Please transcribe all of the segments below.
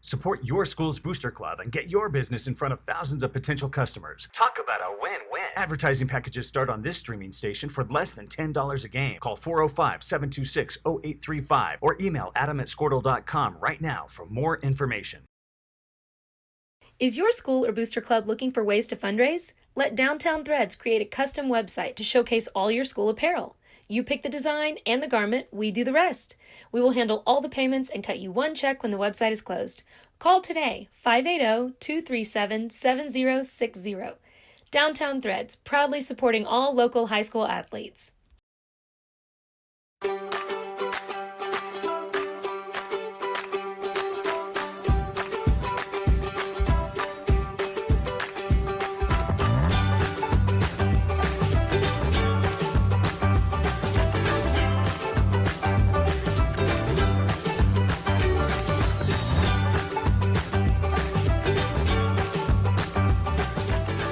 Support your school's booster club and get your business in front of thousands of potential customers. Talk about a win-win. Advertising packages start on this streaming station for less than $10 a game. Call 405-726-0835 or email adam@squirtle.com right now for more information. Is your school or booster club looking for ways to fundraise? Let Downtown Threads create a custom website to showcase all your school apparel. You pick the design and the garment, we do the rest. We will handle all the payments and cut you one check when the website is closed. Call today, 580-237-7060. Downtown Threads, proudly supporting all local high school athletes.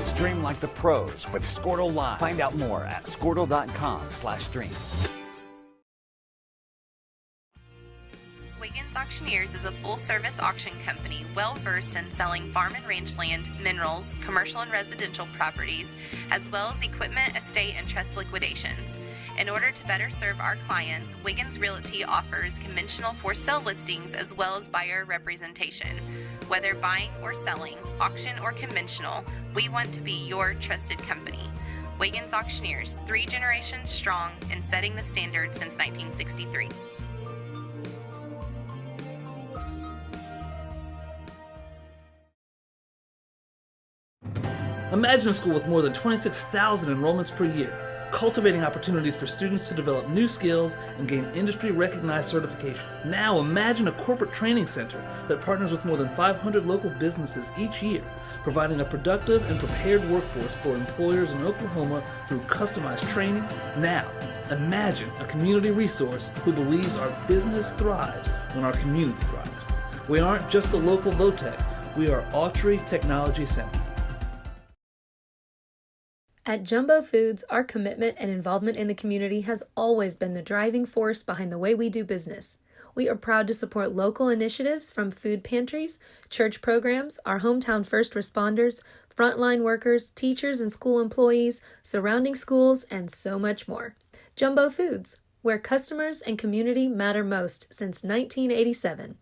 Stream like the pros with Squirtle Live. Find out more at squirtle.com/stream. Wiggins Auctioneers is a full-service auction company well-versed in selling farm and range land, minerals, commercial and residential properties, as well as equipment, estate, and trust liquidations. In order to better serve our clients, Wiggins Realty offers conventional for-sale listings as well as buyer representation. Whether buying or selling, auction or conventional, we want to be your trusted company. Wiggins Auctioneers, 3 generations strong and setting the standard since 1963. Imagine a school with more than 26,000 enrollments per year, cultivating opportunities for students to develop new skills and gain industry-recognized certification. Now imagine a corporate training center that partners with more than 500 local businesses each year, providing a productive and prepared workforce for employers in Oklahoma through customized training. Now, imagine a community resource who believes our business thrives when our community thrives. We aren't just the local VOTEC, we are Autry Technology Center. At Jumbo Foods, our commitment and involvement in the community has always been the driving force behind the way we do business. We are proud to support local initiatives from food pantries, church programs, our hometown first responders, frontline workers, teachers and school employees, surrounding schools, and so much more. Jumbo Foods, where customers and community matter most since 1987.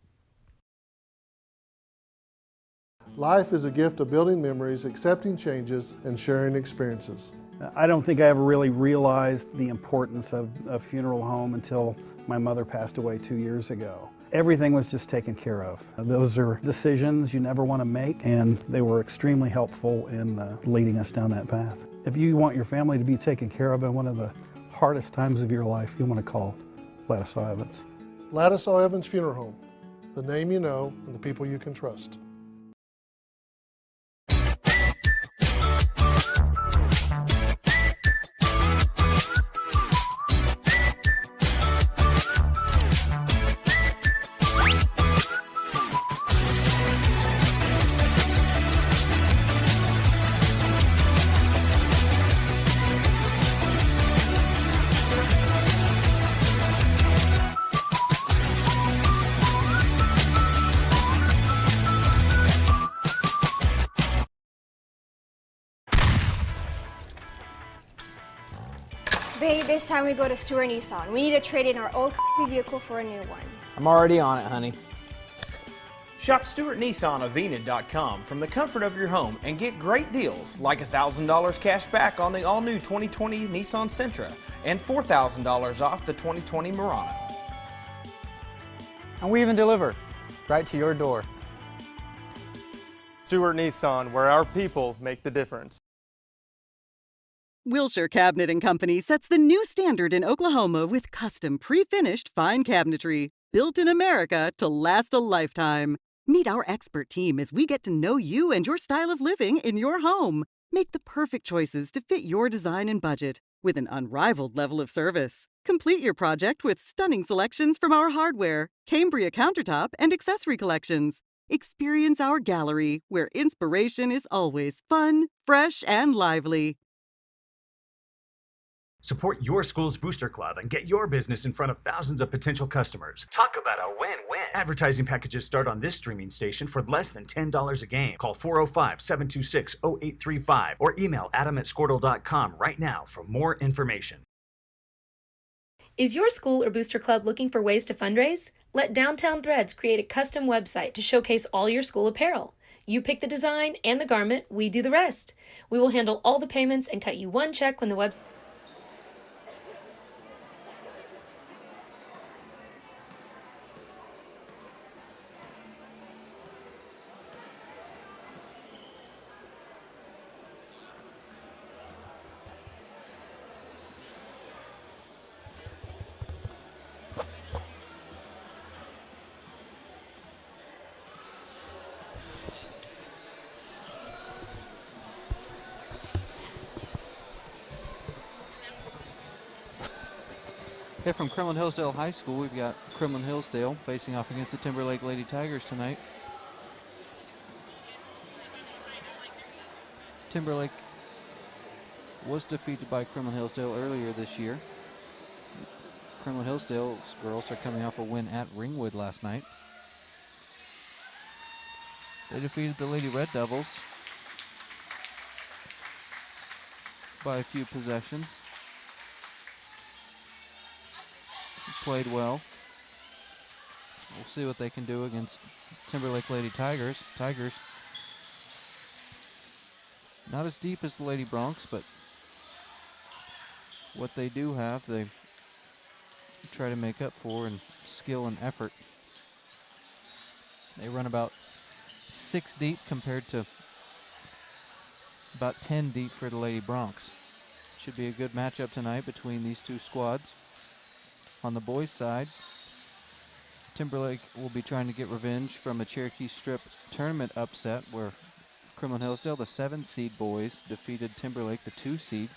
Life is a gift of building memories, accepting changes, and sharing experiences. I don't think I ever really realized the importance of a funeral home until my mother passed away 2 years ago. Everything was just taken care of. Those are decisions you never want to make, and they were extremely helpful in leading us down that path. If you want your family to be taken care of in one of the hardest times of your life, you want to call Ladislaw Evans. Ladislaw Evans Funeral Home, the name you know and the people you can trust. Babe, it's time we go to Stewart Nissan. We need to trade in our old vehicle for a new one. I'm already on it, honey. Shop Stewart Nissan of Enid.com from the comfort of your home and get great deals like $1,000 cash back on the all-new 2020 Nissan Sentra and $4,000 off the 2020 Murano. And we even deliver right to your door. Stewart Nissan, where our people make the difference. Wilshire Cabinet & Company sets the new standard in Oklahoma with custom pre-finished fine cabinetry, built in America to last a lifetime. Meet our expert team as we get to know you and your style of living in your home. Make the perfect choices to fit your design and budget with an unrivaled level of service. Complete your project with stunning selections from our hardware, Cambria countertop, and accessory collections. Experience our gallery, where inspiration is always fun, fresh, and lively. Support your school's booster club and get your business in front of thousands of potential customers. Talk about a win-win. Advertising packages start on this streaming station for less than $10 a game. Call 405-726-0835 or email adam@squirtle.com right now for more information. Is your school or booster club looking for ways to fundraise? Let Downtown Threads create a custom website to showcase all your school apparel. You pick the design and the garment, we do the rest. We will handle all the payments and cut you one check when the website... Here from Kremlin Hillsdale High School, we've got Kremlin Hillsdale facing off against the Timberlake Lady Tigers tonight. Timberlake was defeated by Kremlin Hillsdale earlier this year. Kremlin Hillsdale's girls are coming off a win at Ringwood last night. They defeated the Lady Red Devils by a few possessions. Played well. We'll see what they can do against Timberlake Lady Tigers. Tigers not as deep as the Lady Bronx, but what they do have, they try to make up for in skill and effort. They run about 6 deep compared to about 10 deep for the Lady Bronx. Should be a good matchup tonight between these two squads. On the boys' side, Timberlake will be trying to get revenge from a Cherokee Strip tournament upset where Kremlin Hillsdale, the 7-seed boys, defeated Timberlake, the 2-seed.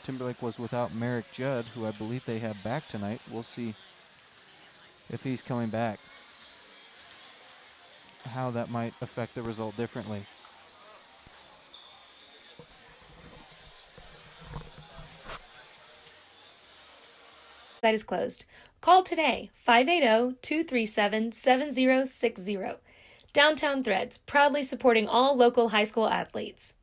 Timberlake was without Merrick Judd, who I believe they have back tonight. We'll see if he's coming back, how that might affect the result differently. Site is closed. Call today, 580-237-7060. Downtown Threads, proudly supporting all local high school athletes.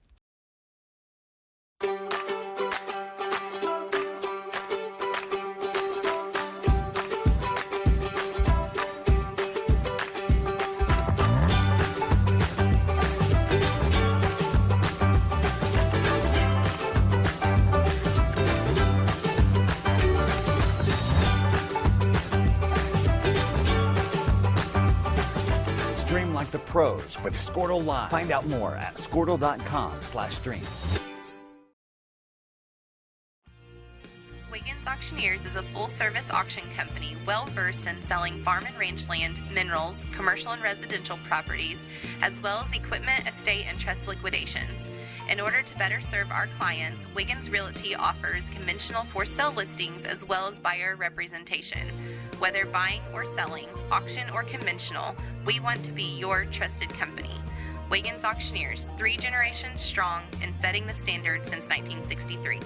Stream like the pros with Squirtle Live. Find out more at squirtle.com/stream. Wiggins Auctioneers is a full-service auction company well-versed in selling farm and rangeland, minerals, commercial and residential properties, as well as equipment, estate, and trust liquidations. In order to better serve our clients, Wiggins Realty offers conventional for-sale listings as well as buyer representation. Whether buying or selling, auction or conventional, we want to be your trusted company. Wiggins Auctioneers, 3 generations strong and setting the standard since 1963.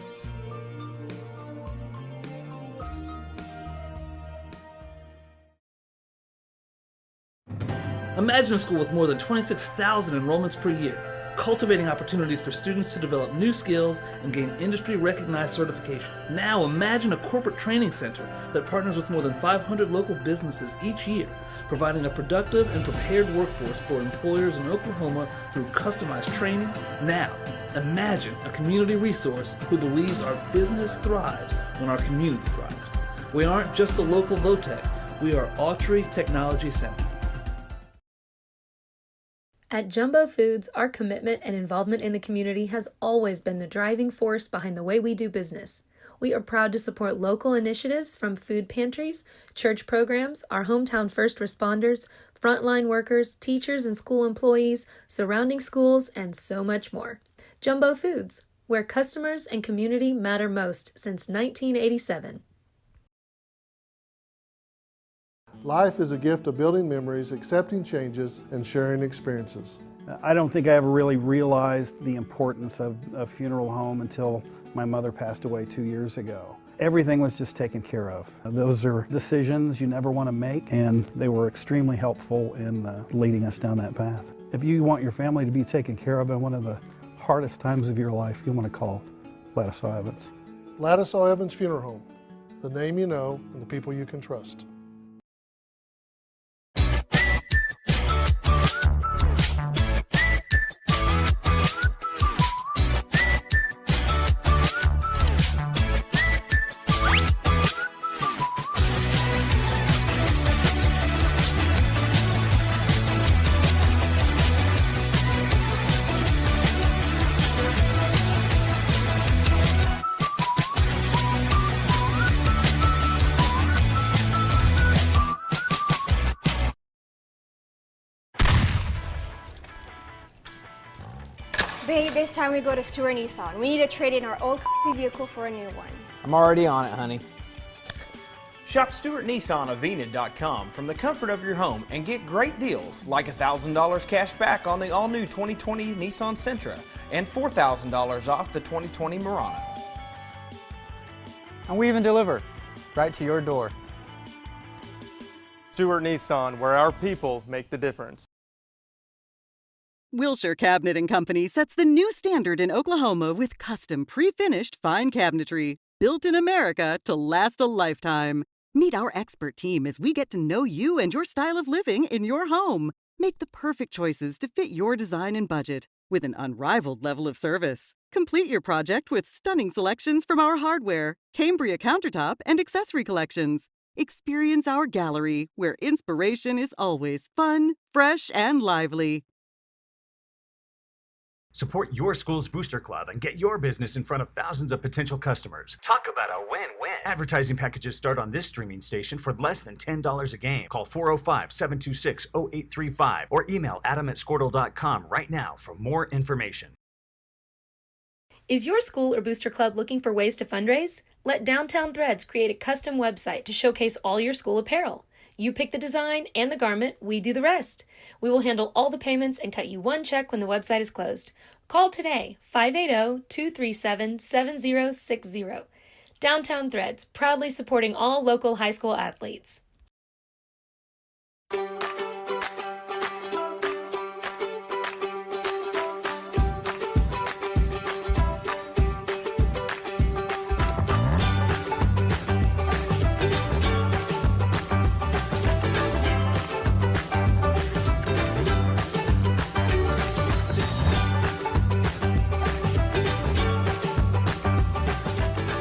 Imagine a school with more than 26,000 enrollments per year, cultivating opportunities for students to develop new skills and gain industry-recognized certification. Now imagine a corporate training center that partners with more than 500 local businesses each year, providing a productive and prepared workforce for employers in Oklahoma through customized training. Now, imagine a community resource who believes our business thrives when our community thrives. We aren't just the local VOTEC, we are Autry Technology Center. At Jumbo Foods, our commitment and involvement in the community has always been the driving force behind the way we do business. We are proud to support local initiatives from food pantries, church programs, our hometown first responders, frontline workers, teachers and school employees, surrounding schools, and so much more. Jumbo Foods, where customers and community matter most since 1987. Life is a gift of building memories, accepting changes, and sharing experiences. I don't think I ever really realized the importance of a funeral home until my mother passed away 2 years ago. Everything was just taken care of. Those are decisions you never want to make, and they were extremely helpful in leading us down that path. If you want your family to be taken care of in one of the hardest times of your life, you want to call Ladislaw Evans. Ladislaw Evans Funeral Home, the name you know and the people you can trust. Babe, it's time we go to Stewart Nissan. We need to trade in our old vehicle for a new one. I'm already on it, honey. Shop StewartNissanOfVenus.com from the comfort of your home and get great deals like $1,000 cash back on the all-new 2020 Nissan Sentra and $4,000 off the 2020 Murano. And we even deliver right to your door. Stewart Nissan, where our people make the difference. Wilshire Cabinet and Company sets the new standard in Oklahoma with custom pre-finished fine cabinetry, built in America to last a lifetime. Meet our expert team as we get to know you and your style of living in your home. Make the perfect choices to fit your design and budget with an unrivaled level of service. Complete your project with stunning selections from our hardware, Cambria countertop, and accessory collections. Experience our gallery, where inspiration is always fun, fresh, and lively. Support your school's booster club and get your business in front of thousands of potential customers. Talk about a win-win. Advertising packages start on this streaming station for less than $10 a game. Call 405-726-0835 or email adam@squirtle.com right now for more information. Is your school or booster club looking for ways to fundraise? Let Downtown Threads create a custom website to showcase all your school apparel. You pick the design and the garment, we do the rest. We will handle all the payments and cut you one check when the website is closed. Call today, 580-237-7060. Downtown Threads, proudly supporting all local high school athletes.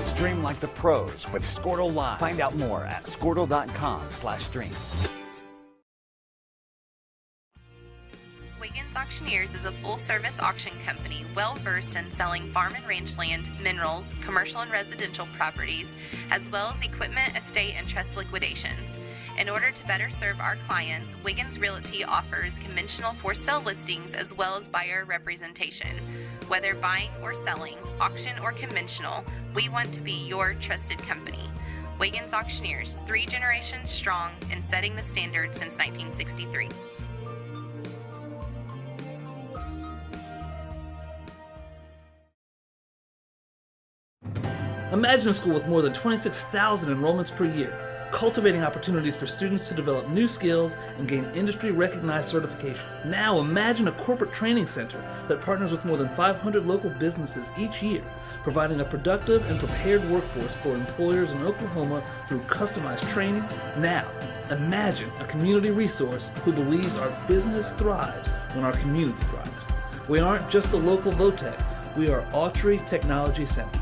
Stream like the pros with Squirtle Live. Find out more at squirtle.com/stream. Wiggins Auctioneers is a full-service auction company well-versed in selling farm and rangeland, minerals, commercial and residential properties, as well as equipment, estate, and trust liquidations. In order to better serve our clients, Wiggins Realty offers conventional for-sale listings as well as buyer representation. Whether buying or selling, auction or conventional, we want to be your trusted company. Wiggins Auctioneers, 3 generations strong and setting the standard since 1963. Imagine a school with more than 26,000 enrollments per year, cultivating opportunities for students to develop new skills and gain industry-recognized certification. Now imagine a corporate training center that partners with more than 500 local businesses each year, providing a productive and prepared workforce for employers in Oklahoma through customized training. Now, imagine a community resource who believes our business thrives when our community thrives. We aren't just the local VOTEC, we are Autry Technology Center.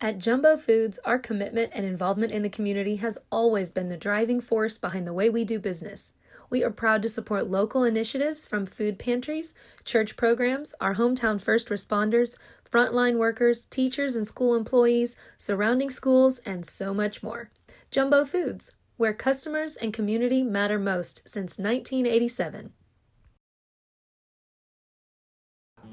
At Jumbo Foods, our commitment and involvement in the community has always been the driving force behind the way we do business. We are proud to support local initiatives from food pantries, church programs, our hometown first responders, frontline workers, teachers and school employees, surrounding schools, and so much more. Jumbo Foods, where customers and community matter most since 1987.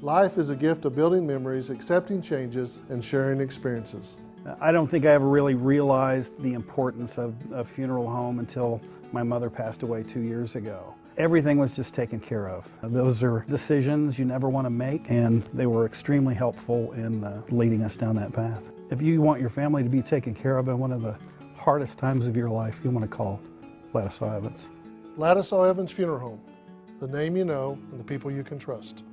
Life is a gift of building memories, accepting changes, and sharing experiences. I don't think I ever really realized the importance of a funeral home until my mother passed away 2 years ago. Everything was just taken care of. Those are decisions you never want to make, and they were extremely helpful in leading us down that path. If you want your family to be taken care of in one of the hardest times of your life, you want to call Ladislaw Evans. Ladislaw Evans Funeral Home, the name you know and the people you can trust.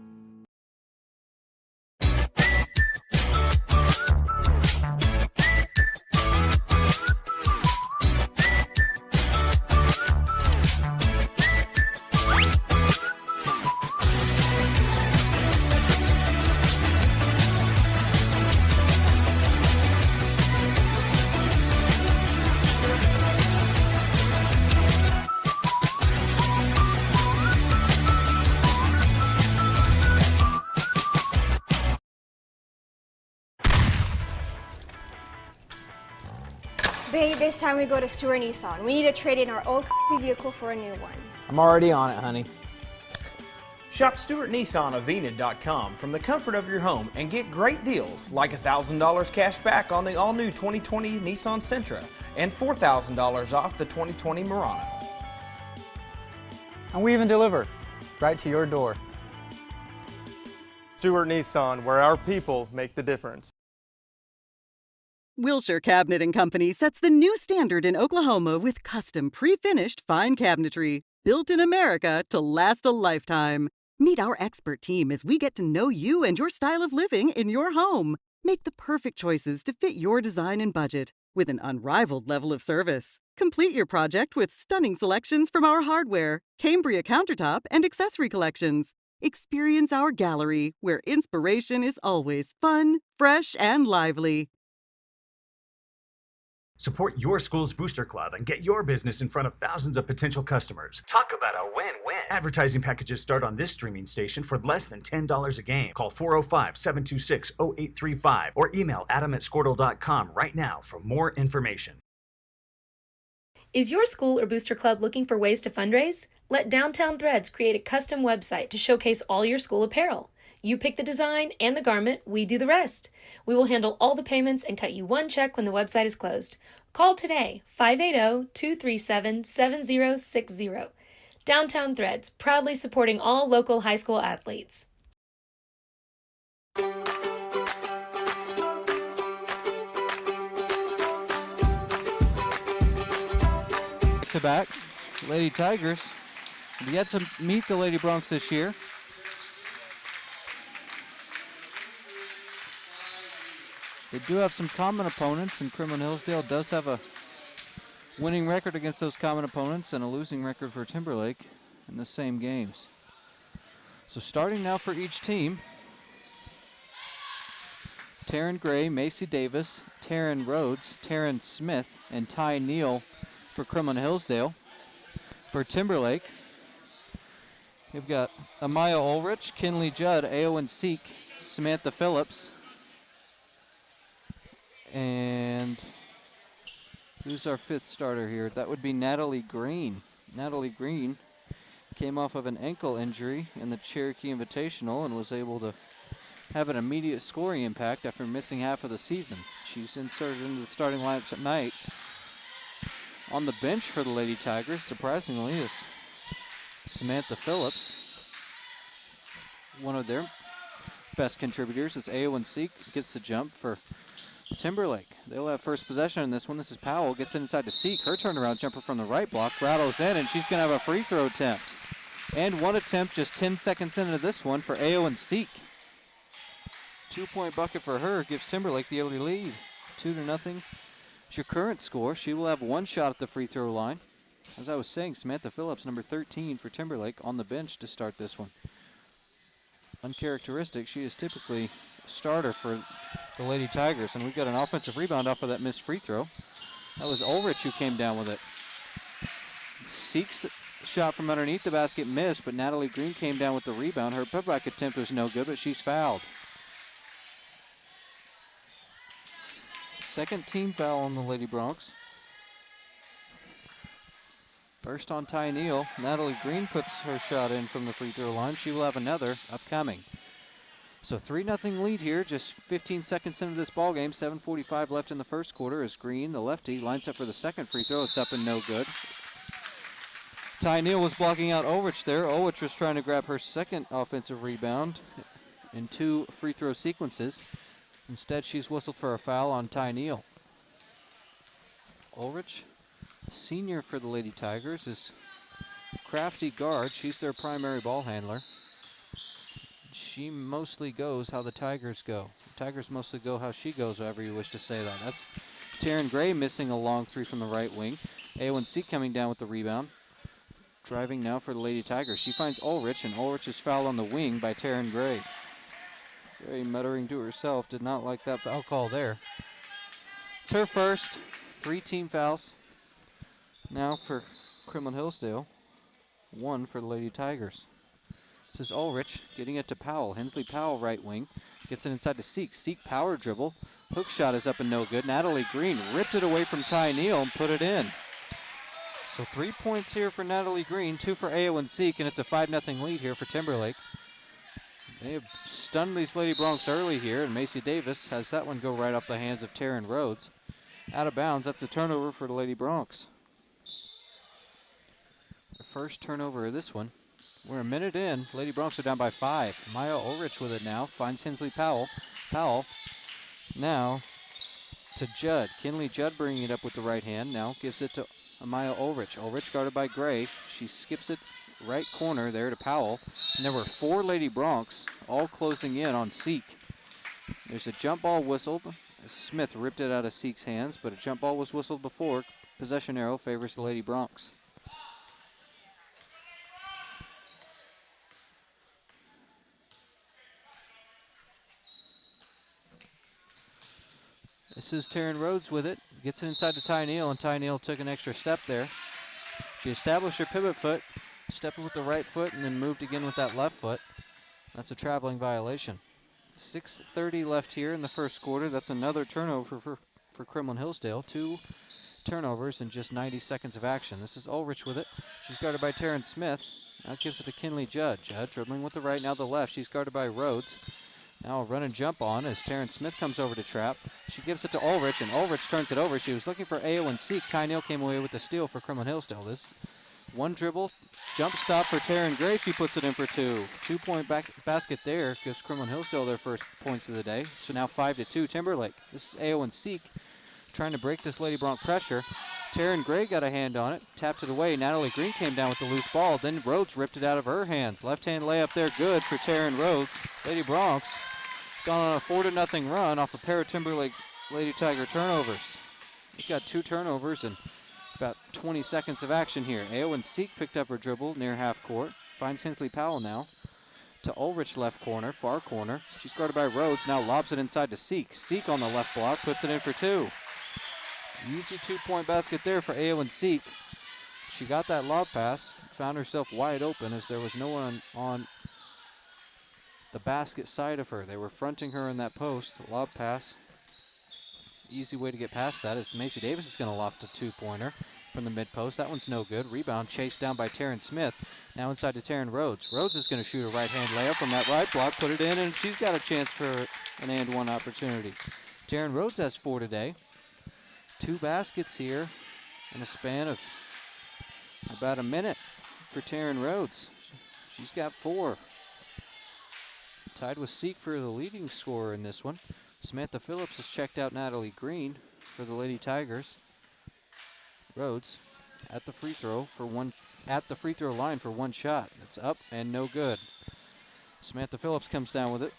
Babe, it's time we go to Stewart Nissan. We need to trade in our old vehicle for a new one. I'm already on it, honey. Shop StewartNissanOfEnid.com from the comfort of your home and get great deals like $1,000 cash back on the all-new 2020 Nissan Sentra and $4,000 off the 2020 Murano. And we even deliver right to your door. Stewart Nissan, where our people make the difference. Wilshire Cabinet and Company sets the new standard in Oklahoma with custom pre-finished fine cabinetry, built in America to last a lifetime. Meet our expert team as we get to know you and your style of living in your home. Make the perfect choices to fit your design and budget with an unrivaled level of service. Complete your project with stunning selections from our hardware, Cambria countertop, and accessory collections. Experience our gallery, where inspiration is always fun, fresh, and lively. Support your school's booster club and get your business in front of thousands of potential customers. Talk about a win-win. Advertising packages start on this streaming station for less than $10 a game. Call 405-726-0835 or email adam@squirtle.com right now for more information. Is your school or booster club looking for ways to fundraise? Let Downtown Threads create a custom website to showcase all your school apparel. You pick the design and the garment, we do the rest. We will handle all the payments and cut you one check when the website is closed. Call today, 580-237-7060. Downtown Threads, proudly supporting all local high school athletes. To back, Lady Tigers. We had to meet the Lady Broncs this year. They do have some common opponents, and Kremlin Hillsdale does have a winning record against those common opponents and a losing record for Timberlake in the same games. So starting now for each team, Taryn Gray, Macy Davis, Taryn Rhodes, Taryn Smith, and Ty Neal for Kremlin Hillsdale. For Timberlake, we've got Amaya Ulrich, Kinley Judd, Aowen Seek, Samantha Phillips, and who's our fifth starter here? That would be Natalie Green. Natalie Green came off of an ankle injury in the Cherokee Invitational and was able to have an immediate scoring impact after missing half of the season. She's inserted into the starting lineups at night. On the bench for the Lady Tigers, surprisingly, is Samantha Phillips. One of their best contributors is Aowen Seek, gets the jump for Timberlake. They'll have first possession in this one. This is Powell, gets inside to Seek. Her turnaround jumper from the right block rattles in, and she's going to have a free throw attempt. And one attempt just 10 seconds into this one for Aowen Seek. 2-point bucket for her gives Timberlake the early lead. 2-0. It's your current score. She will have one shot at the free throw line. As I was saying, Samantha Phillips, number 13 for Timberlake, on the bench to start this one. Uncharacteristic, she is typically a starter for the Lady Tigers, and we've got an offensive rebound off of that missed free throw. That was Ulrich who came down with it. Seeks shot from underneath the basket, missed, but Natalie Green came down with the rebound. Her putback attempt was no good, but she's fouled. Second team foul on the Lady Broncs. First on Ty Neal. Natalie Green puts her shot in from the free throw line. She will have another upcoming. So 3-0 lead here, just 15 seconds into this ball game. 7:45 left in the first quarter as Green, the lefty, lines up for the second free throw. It's up and no good. Ty Neal was blocking out Ulrich there. Ulrich was trying to grab her second offensive rebound in 2 free throw sequences. Instead, she's whistled for a foul on Ty Neal. Ulrich, senior for the Lady Tigers, is crafty guard. She's their primary ball handler. She mostly goes how the Tigers go. The Tigers mostly go how she goes, however you wish to say that. That's Taryn Gray missing a long 3 from the right wing. A1C coming down with the rebound. Driving now for the Lady Tigers. She finds Ulrich, and Ulrich is fouled on the wing by Taryn Gray. Gray muttering to herself, did not like that foul call there. It's her first. 3 team fouls now for Kremlin Hillsdale. 1 for the Lady Tigers. This is Ulrich getting it to Powell. Hensley Powell, right wing. Gets it inside to Seek. Seek power dribble. Hook shot is up and no good. Natalie Green ripped it away from Ty Neal and put it in. So 3 points here for Natalie Green, 2 for AO and Seek, and it's a 5-0 lead here for Timberlake. They have stunned these Lady Broncs early here, and Macy Davis has that one go right off the hands of Taryn Rhodes. Out of bounds, that's a turnover for the Lady Broncs. The first turnover of this one. We're a minute in. Lady Broncs are down by 5. Maya Ulrich with it now. Finds Hensley Powell. Powell now to Judd. Kinley Judd bringing it up with the right hand. Now gives it to Maya Ulrich. Ulrich guarded by Gray. She skips it right corner there to Powell. And there were 4 Lady Broncs all closing in on Seek. There's a jump ball whistled. Smith ripped it out of Seek's hands, but a jump ball was whistled before. Possession arrow favors the Lady Broncs. This is Taryn Rhodes with it. Gets it inside to Ty Neal, and Ty Neal took an extra step there. She established her pivot foot, stepped with the right foot, and then moved again with that left foot. That's a traveling violation. 6:30 left here in the first quarter. That's another turnover for Kremlin Hillsdale. 2 turnovers in just 90 seconds of action. This is Ulrich with it. She's guarded by Taryn Smith. Now gives it to Kinley Judd. Judd dribbling with the right, now the left. She's guarded by Rhodes. Now a run and jump on as Taryn Smith comes over to trap. She gives it to Ulrich, and Ulrich turns it over. She was looking for AO and Seek. Ty Neal came away with the steal for Kremlin Hillsdale. This one dribble, jump stop for Taryn Gray. She puts it in for 2. 2-point basket there gives Kremlin Hillsdale their first points of the day. So now 5-2 Timberlake. This is AO and Seek trying to break this Lady Bronc pressure. Taryn Gray got a hand on it, tapped it away. Natalie Green came down with the loose ball. Then Rhodes ripped it out of her hands. Left-hand layup there, good for Taryn Rhodes. Lady Broncs gone on a 4-0 run off a pair of Timberlake Lady Tiger turnovers. We've got 2 turnovers and about 20 seconds of action here. AO and Seek picked up her dribble near half court. Finds Hensley Powell now to Ulrich left corner, far corner. She's guarded by Rhodes, now lobs it inside to Seek. Seek on the left block, puts it in for 2. Easy 2-point basket there for AO and Seek. She got that lob pass, found herself wide open as there was no one on the basket side of her. They were fronting her in that post. Lob pass. Easy way to get past that is Macy Davis is going to loft a 2-pointer from the mid-post. That one's no good. Rebound chased down by Taryn Smith. Now inside to Taryn Rhodes. Rhodes is going to shoot a right-hand layup from that right block, put it in, and she's got a chance for an and-one opportunity. Taryn Rhodes has 4 today. 2 baskets here in a span of about a minute for Taryn Rhodes. She's got 4. Tied with Seek for the leading scorer in this one. Samantha Phillips has checked out Natalie Green for the Lady Tigers. Rhodes at the free throw line for 1 shot. It's up and no good. Samantha Phillips comes down with it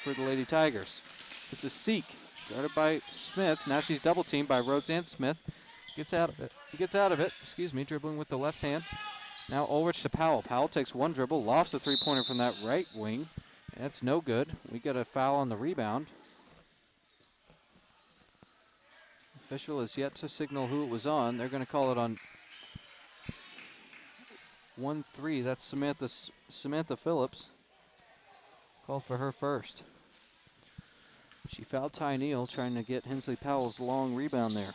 for the Lady Tigers. This is Seek, guarded by Smith. Now she's double teamed by Rhodes and Smith. Gets out of it. Dribbling with the left hand. Now Ulrich to Powell. Powell takes 1 dribble, lofts a 3-pointer from that right wing. That's no good. We got a foul on the rebound. Official is yet to signal who it was on. They're going to call it on 1-3. That's Samantha Phillips. Called for her first. She fouled Ty Neal trying to get Hensley Powell's long rebound there.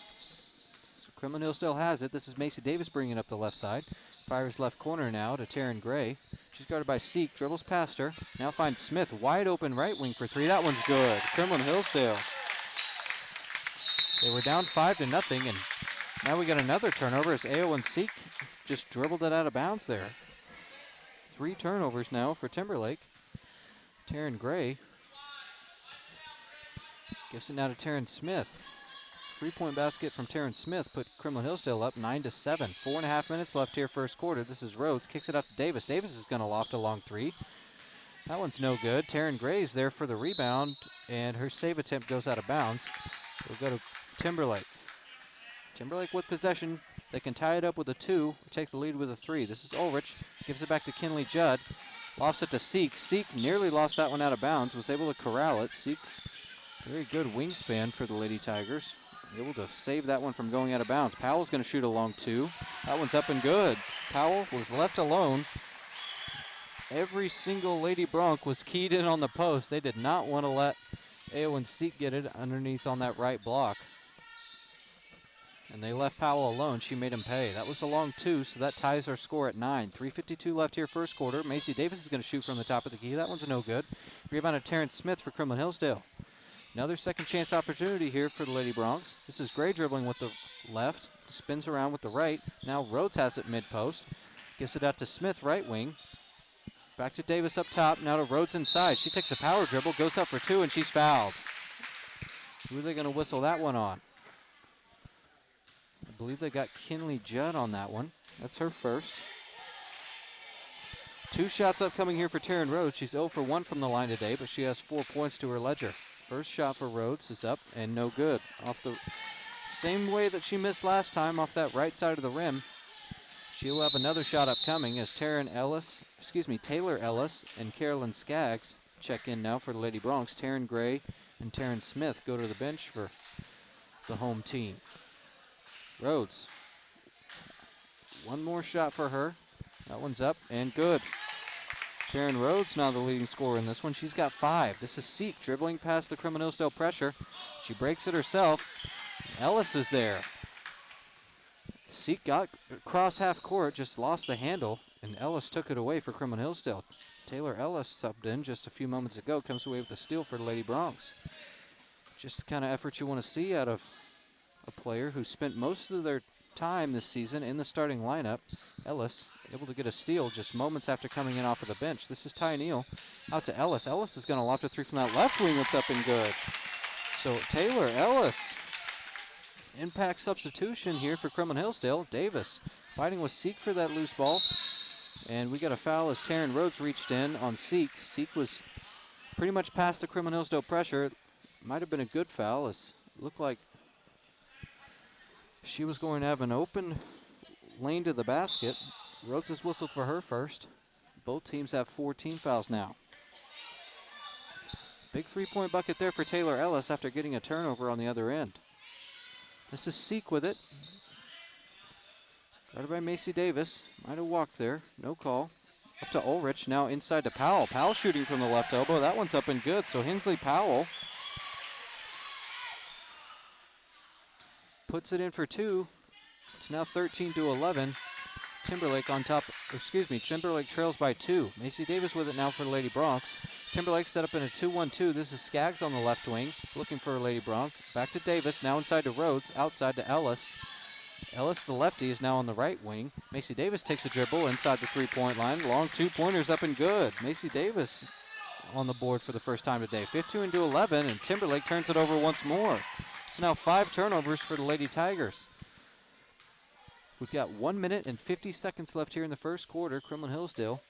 So Kremlin Hill still has it. This is Macy Davis bringing it up the left side. Fires left corner now to Taryn Gray. She's guarded by Seek, dribbles past her. Now finds Smith, wide open right wing for 3. That one's good. Kremlin Hillsdale. They were down 5-0, and now we got another turnover as AO and Seek just dribbled it out of bounds there. 3 turnovers now for Timberlake. Taryn Gray gives it now to Taryn Smith. 3-point basket from Taryn Smith put Kremlin Hillsdale up 9-7. 4.5 minutes left here first quarter. This is Rhodes, kicks it out to Davis. Davis is going to loft a long 3. That one's no good. Taryn Gray's there for the rebound, and her save attempt goes out of bounds. We'll go to Timberlake. Timberlake with possession. They can tie it up with a 2, or take the lead with a 3. This is Ulrich, gives it back to Kinley Judd. Lofts it to Seek. Seek nearly lost that one out of bounds, was able to corral it. Seek, very good wingspan for the Lady Tigers. Able to save that one from going out of bounds. Powell's going to shoot a long 2. That one's up and good. Powell was left alone. Every single Lady Bronc was keyed in on the post. They did not want to let Eowyn Seek get it underneath on that right block. And they left Powell alone. She made him pay. That was a long 2, so that ties our score at 9. 3:52 left here first quarter. Macy Davis is going to shoot from the top of the key. That one's no good. Rebound to Terrence Smith for Kremlin Hillsdale. Another second chance opportunity here for the Lady Broncs. This is Gray dribbling with the left. Spins around with the right. Now Rhodes has it mid-post. Gives it out to Smith, right wing. Back to Davis up top. Now to Rhodes inside. She takes a power dribble, goes up for 2, and she's fouled. Who are they going to whistle that one on? I believe they got Kinley Judd on that one. That's her first. 2 shots upcoming here for Taryn Rhodes. She's 0 for 1 from the line today, but she has 4 points to her ledger. First shot for Rhodes is up and no good. Off the same way that she missed last time, off that right side of the rim. She'll have another shot upcoming as Taylor Ellis and Carolyn Skaggs check in now for the Lady Broncs. Taryn Gray and Taryn Smith go to the bench for the home team. Rhodes, one more shot for her. That one's up and good. Taryn Rhodes now the leading scorer in this one. She's got 5. This is Seek dribbling past the Kremlin Hillsdale pressure. She breaks it herself. Ellis is there. Seek got across half court, just lost the handle, and Ellis took it away for Kremlin Hillsdale. Taylor Ellis subbed in just a few moments ago, comes away with a steal for the Lady Broncs. Just the kind of effort you want to see out of a player who spent most of their time this season in the starting lineup. Ellis able to get a steal just moments after coming in off of the bench. This is Ty Neal out to Ellis. Ellis is going to loft a 3 from that left wing. It's up and good. So Taylor Ellis, impact substitution here for Kremlin Hillsdale. Davis fighting with Seek for that loose ball. And we got a foul as Taryn Rhodes reached in on Seek. Seek was pretty much past the Kremlin Hillsdale pressure. Might have been a good foul as it looked like she was going to have an open lane to the basket. Rhodes has whistled for her first. Both teams have 4 team fouls now. Big 3-point bucket there for Taylor Ellis after getting a turnover on the other end. This is Seek with it. Guarded by Macy Davis. Might have walked there. No call. Up to Ulrich. Now inside to Powell. Powell shooting from the left elbow. That one's up and good. So Hensley Powell puts it in for 2. It's now 13-11. Timberlake on top, Timberlake trails by 2. Macy Davis with it now for the Lady Broncs. Timberlake set up in a 2-1-2. This is Skaggs on the left wing, looking for a Lady Bronc. Back to Davis, now inside to Rhodes, outside to Ellis. Ellis, the lefty, is now on the right wing. Macy Davis takes a dribble inside the 3-point line. Long 2-pointers up and good. Macy Davis on the board for the first time today. 15-11, and Timberlake turns it over once more. It's now 5 turnovers for the Lady Tigers. We've got 1 minute and 50 seconds left here in the first quarter. Kremlin Hillsdale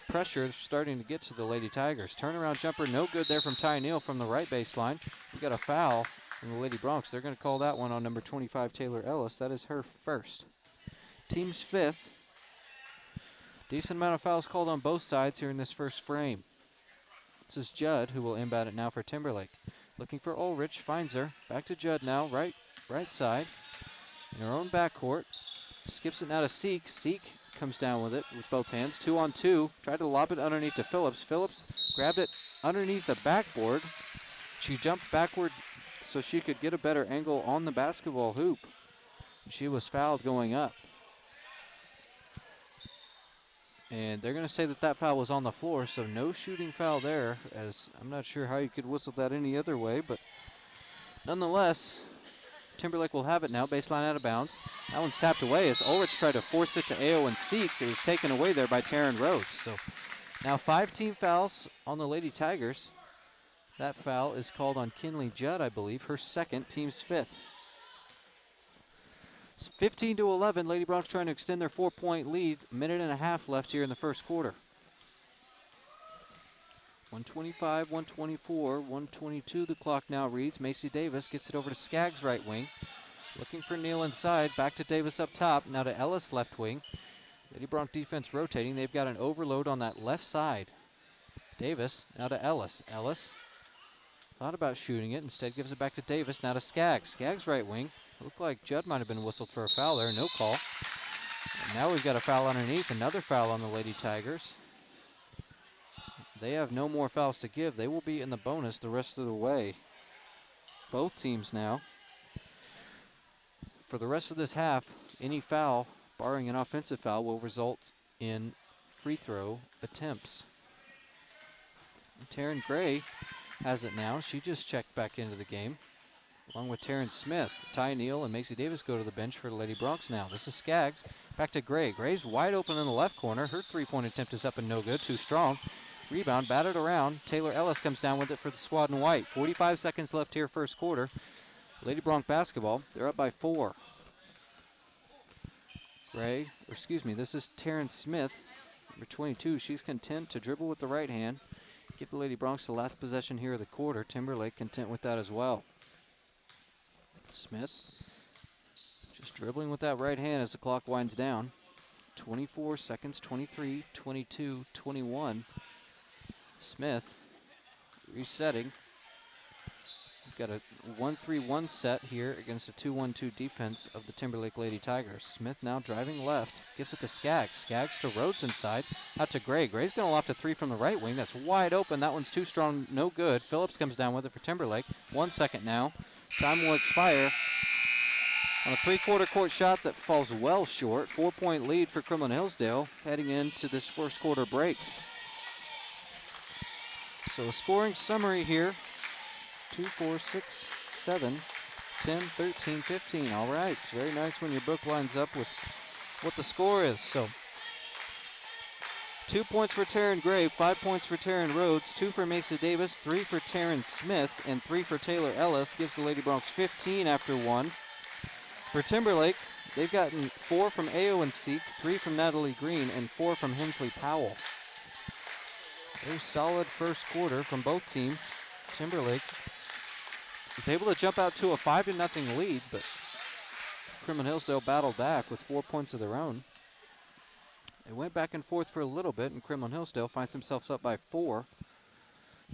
pressure starting to get to the Lady Tigers. Turnaround jumper, no good there from Ty Neal from the right baseline. We got a foul from the Lady Broncs. They're going to call that one on number 25, Taylor Ellis. That is her first. Team's 5th. Decent amount of fouls called on both sides here in this first frame. This is Judd who will inbound it now for Timberlake. Looking for Ulrich, finds her. Back to Judd now, right side. In her own backcourt. Skips it now to Seek. Seek comes down with it with both hands. 2-on-2. Tried to lob it underneath to Phillips. Phillips grabbed it underneath the backboard. She jumped backward so she could get a better angle on the basketball hoop. She was fouled going up. And they're going to say that that foul was on the floor, so no shooting foul there, as I'm not sure how you could whistle that any other way, but nonetheless, Timberlake will have it now, baseline out of bounds. That one's tapped away as Ulrich tried to force it to Ao and Seek. It was taken away there by Taryn Rhodes. So now 5 team fouls on the Lady Tigers. That foul is called on Kinley Judd, I believe, her second, team's 5th. It's 15-11, Lady Bronx trying to extend their 4-point lead. A minute and a half left here in the first quarter. 125, 124, 122 the clock now reads. Macy Davis gets it over to Skaggs right wing. Looking for Neal inside, back to Davis up top, now to Ellis left wing. Lady Bronx defense rotating, they've got an overload on that left side. Davis, now to Ellis. Ellis thought about shooting it, instead gives it back to Davis, now to Skaggs. Skaggs right wing, looked like Judd might have been whistled for a foul there, no call. And now we've got a foul underneath, another foul on the Lady Tigers. They have no more fouls to give. They will be in the bonus the rest of the way. Both teams now. For the rest of this half, any foul, barring an offensive foul, will result in free throw attempts. Taryn Gray has it now. She just checked back into the game, along with Taryn Smith. Ty Neal and Macy Davis go to the bench for the Lady Bronx now. This is Skaggs. Back to Gray. Gray's wide open in the left corner. Her three-point attempt is up and no good. Too strong. Rebound, batted around. Taylor Ellis comes down with it for the squad in white. 45 seconds left here, first quarter. Lady Bronx basketball, they're up by 4. This is Taryn Smith, number 22. She's content to dribble with the right hand. Give the Lady Bronx the last possession here of the quarter. Timberlake content with that as well. Smith just dribbling with that right hand as the clock winds down. 24 seconds, 23, 22, 21. Smith resetting. We've got a 1-3-1 set here against a 2-1-2 defense of the Timberlake Lady Tigers. Smith now driving left, gives it to Skaggs. Skaggs to Rhodes inside, out to Gray. Gray's going to loft a 3 from the right wing. That's wide open. That one's too strong, no good. Phillips comes down with it for Timberlake. 1 second now. Time will expire on a 3-quarter court shot that falls well short. 4-point lead for Kremlin Hillsdale heading into this first quarter break. So a scoring summary here. 2, 4, 6, 7, 10, 13, 15. All right, it's very nice when your book lines up with what the score is. So 2 points for Taryn Gray, 5 points for Taryn Rhodes, 2 for Macy Davis, 3 for Taryn Smith, and 3 for Taylor Ellis. Gives the Lady Bronx 15 after 1. For Timberlake, they've gotten 4 from Ao and Seek, 3 from Natalie Green, and 4 from Hensley Powell. Very solid first quarter from both teams. Timberlake is able to jump out to a 5-0 lead, but Kremlin Hillsdale battled back with 4 points of their own. They went back and forth for a little bit, and Kremlin Hillsdale finds themselves up by 4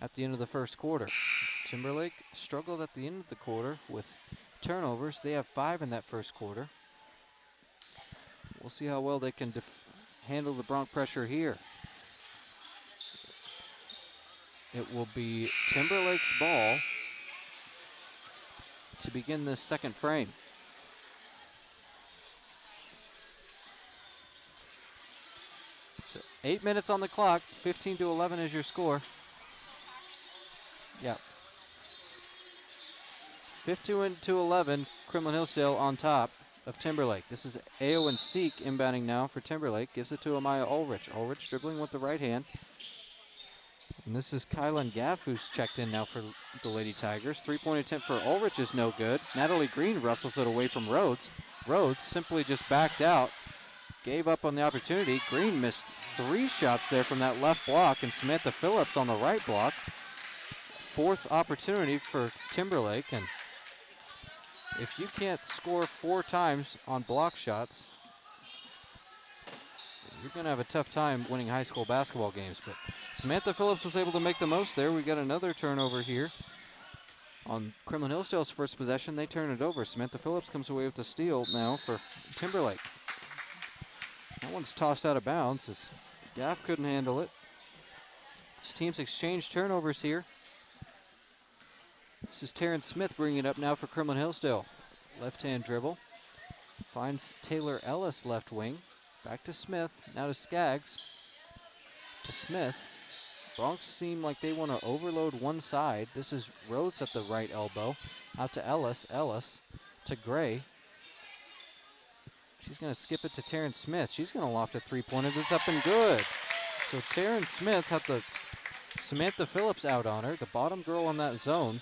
at the end of the first quarter. Timberlake struggled at the end of the quarter with turnovers. They have 5 in that first quarter. We'll see how well they can handle the Bronx pressure here. It will be Timberlake's ball to begin this second frame. So 8 minutes on the clock, 15-11 is your score. Yeah. 15-11, Kremlin Hillsdale on top of Timberlake. This is Ao and Seek inbounding now for Timberlake. Gives it to Amaya Ulrich. Ulrich dribbling with the right hand. And this is Kylan Gaff who's checked in now for the Lady Tigers. 3-point attempt for Ulrich is no good. Natalie Green wrestles it away from Rhodes. Rhodes simply just backed out, gave up on the opportunity. Green missed 3 shots there from that left block, and Samantha Phillips on the right block. 4th opportunity for Timberlake, and if you can't score 4 times on block shots, you're going to have a tough time winning high school basketball games. But Samantha Phillips was able to make the most there. We got another turnover here. On Kremlin Hillsdale's first possession, they turn it over. Samantha Phillips comes away with the steal now for Timberlake. That one's tossed out of bounds as Gaff couldn't handle it. This team's exchange turnovers here. This is Taryn Smith bringing it up now for Kremlin Hillsdale. Left-hand dribble. Finds Taylor Ellis left wing. Back to Smith, now to Skaggs. To Smith. Bronx seem like they want to overload one side. This is Rhodes at the right elbow. Out to Ellis. Ellis to Gray. She's going to skip it to Taryn Smith. She's going to loft a three-pointer that's up and good. So Taryn Smith had the Samantha Phillips out on her, the bottom girl on that zone.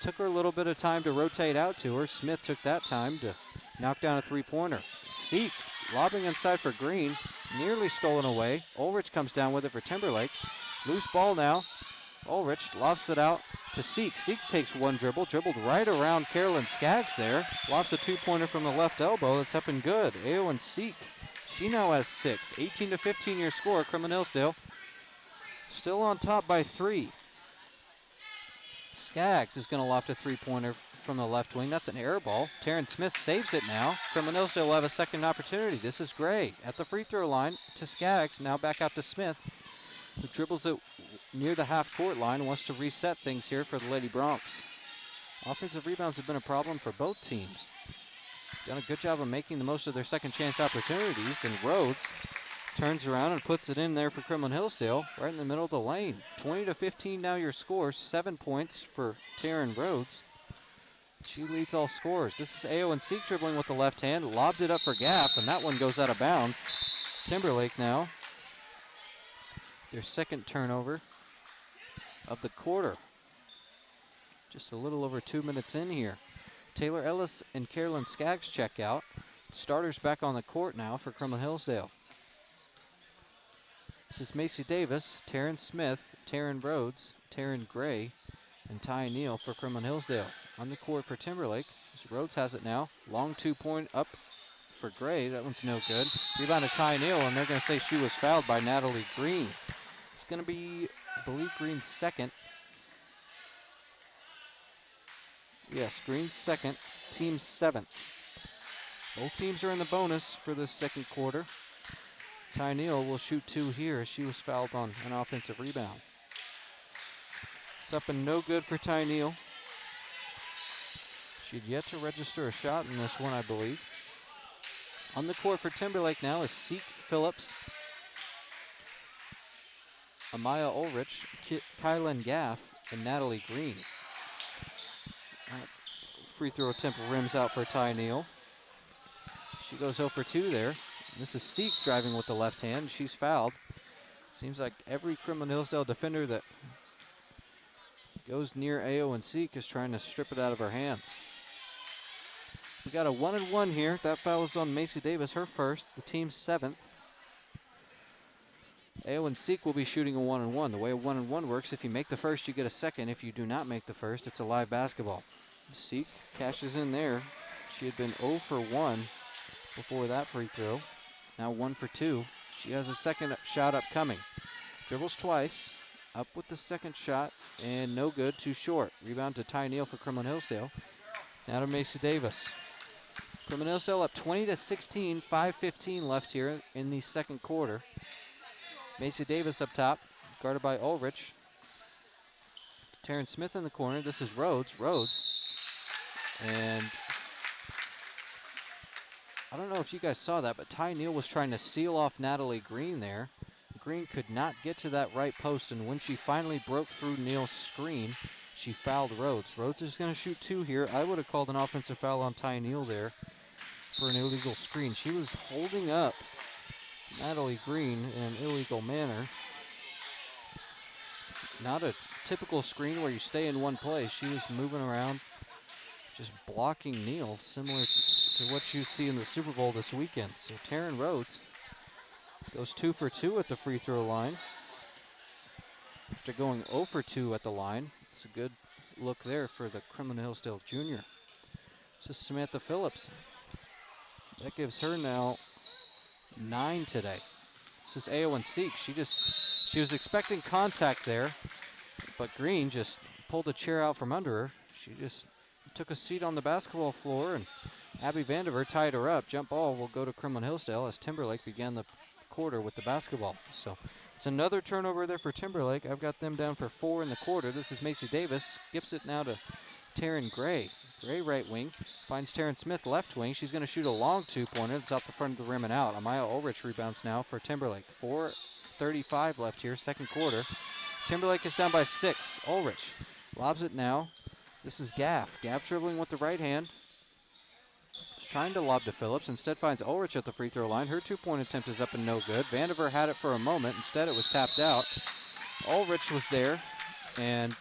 Took her a little bit of time to rotate out to her. Smith took that time to knock down a three-pointer. Seek lobbing inside for Green, nearly stolen away. Ulrich comes down with it for Timberlake. Loose ball now. Ulrich lobs it out to Seek. Seek takes one dribble, dribbled right around Carolyn Skaggs there. Lobs a two-pointer from the left elbow. That's up and good. Aowen Seek, she now has 6. 18-15 your score. Kremlin Hillsdale still on top by 3. Skaggs is going to loft a three-pointer from the left wing. That's an air ball. Taryn Smith saves it now. Kremlin Hillsdale will have a second opportunity. This is Gray at the free throw line to Skaggs. Now back out to Smith, who dribbles it near the half-court line and wants to reset things here for the Lady Broncs. Offensive rebounds have been a problem for both teams. Done a good job of making the most of their second chance opportunities, and Rhodes turns around and puts it in there for Kremlin Hillsdale, right in the middle of the lane. 20-15 now your score. 7 points for Taryn Rhodes. She leads all scorers. This is Aowen Seek dribbling with the left hand, lobbed it up for Gap, and that one goes out of bounds. Timberlake now, their second turnover of the quarter. Just a little over 2 minutes in here. Taylor Ellis and Carolyn Skaggs check out. Starters back on the court now for Kremlin Hillsdale. This is Macy Davis, Taryn Smith, Taryn Rhodes, Taryn Gray, and Ty Neal for Kremlin Hillsdale. On the court for Timberlake, Rhodes has it now. Long two-point up for Gray. That one's no good. Rebound to Ty Neal, and they're going to say she was fouled by Natalie Green. It's going to be, I believe, Green's second. Yes, Green's second, team's 7th. Both teams are in the bonus for this second quarter. Ty Neal will shoot 2 here as she was fouled on an offensive rebound. It's up and no good for Ty Neal. She'd yet to register a shot in this one, I believe. On the court for Timberlake now is Seek Phillips, Amaya Ulrich, Kylan Gaff, and Natalie Green. Free throw attempt rims out for Ty Neal. She goes 0 for 2 there. This is Seek driving with the left hand. She's fouled. Seems like every Kremlin Hillsdale defender that goes near Aowen Seek is trying to strip it out of her hands. We got a 1-and-1 here. That foul is on Macy Davis, her first, the team's 7th. Aowen Seek will be shooting a 1-and-1. The way a 1-and-1 works, if you make the first, you get a second. If you do not make the first, it's a live basketball. Seek cashes in there. She had been 0 for 1 before that free throw. Now 1 for 2. She has a second shot upcoming. Dribbles twice. Up with the second shot, and no good, too short. Rebound to Ty Neal for Kremlin Hillsdale. Now to Macy Davis. Kremlin Hillsdale up 20-16, 5:15 left here in the second quarter. Macy Davis up top, guarded by Ulrich. Taryn Smith in the corner. This is Rhodes. And I don't know if you guys saw that, but Ty Neal was trying to seal off Natalie Green there. Green could not get to that right post, and when she finally broke through Neal's screen, she fouled Rhodes. Rhodes is going to shoot 2 here. I would have called an offensive foul on Ty Neal there for an illegal screen. She was holding up Natalie Green in an illegal manner. Not a typical screen where you stay in one place. She was moving around, just blocking Neal, similar to what you see in the Super Bowl this weekend. So Taryn Rhodes goes 2 for 2 at the free throw line. After going 0 for 2 at the line, it's a good look there for the Kremlin Hillsdale junior. This is Samantha Phillips. That gives her now 9 today. This is Aowen Seek. She was expecting contact there, but Green just pulled a chair out from under her. She just took a seat on the basketball floor, and Abby Vandiver tied her up. Jump ball will go to Kremlin Hillsdale as Timberlake began the quarter with the basketball. So it's another turnover there for Timberlake. I've got them down for 4 in the quarter. This is Macy Davis. Skips it now to Taryn Gray. Gray right wing. Finds Taryn Smith left wing. She's going to shoot a long two-pointer. It's off the front of the rim and out. Amaya Ulrich rebounds now for Timberlake. 4:35 left here, second quarter. Timberlake is down by 6. Ulrich lobs it now. This is Gaff. Gaff dribbling with the right hand. is trying to lob to Phillips. Instead finds Ulrich at the free throw line. Her two-point attempt is up and no good. Vandiver had it for a moment. Instead, it was tapped out. Ulrich was there, and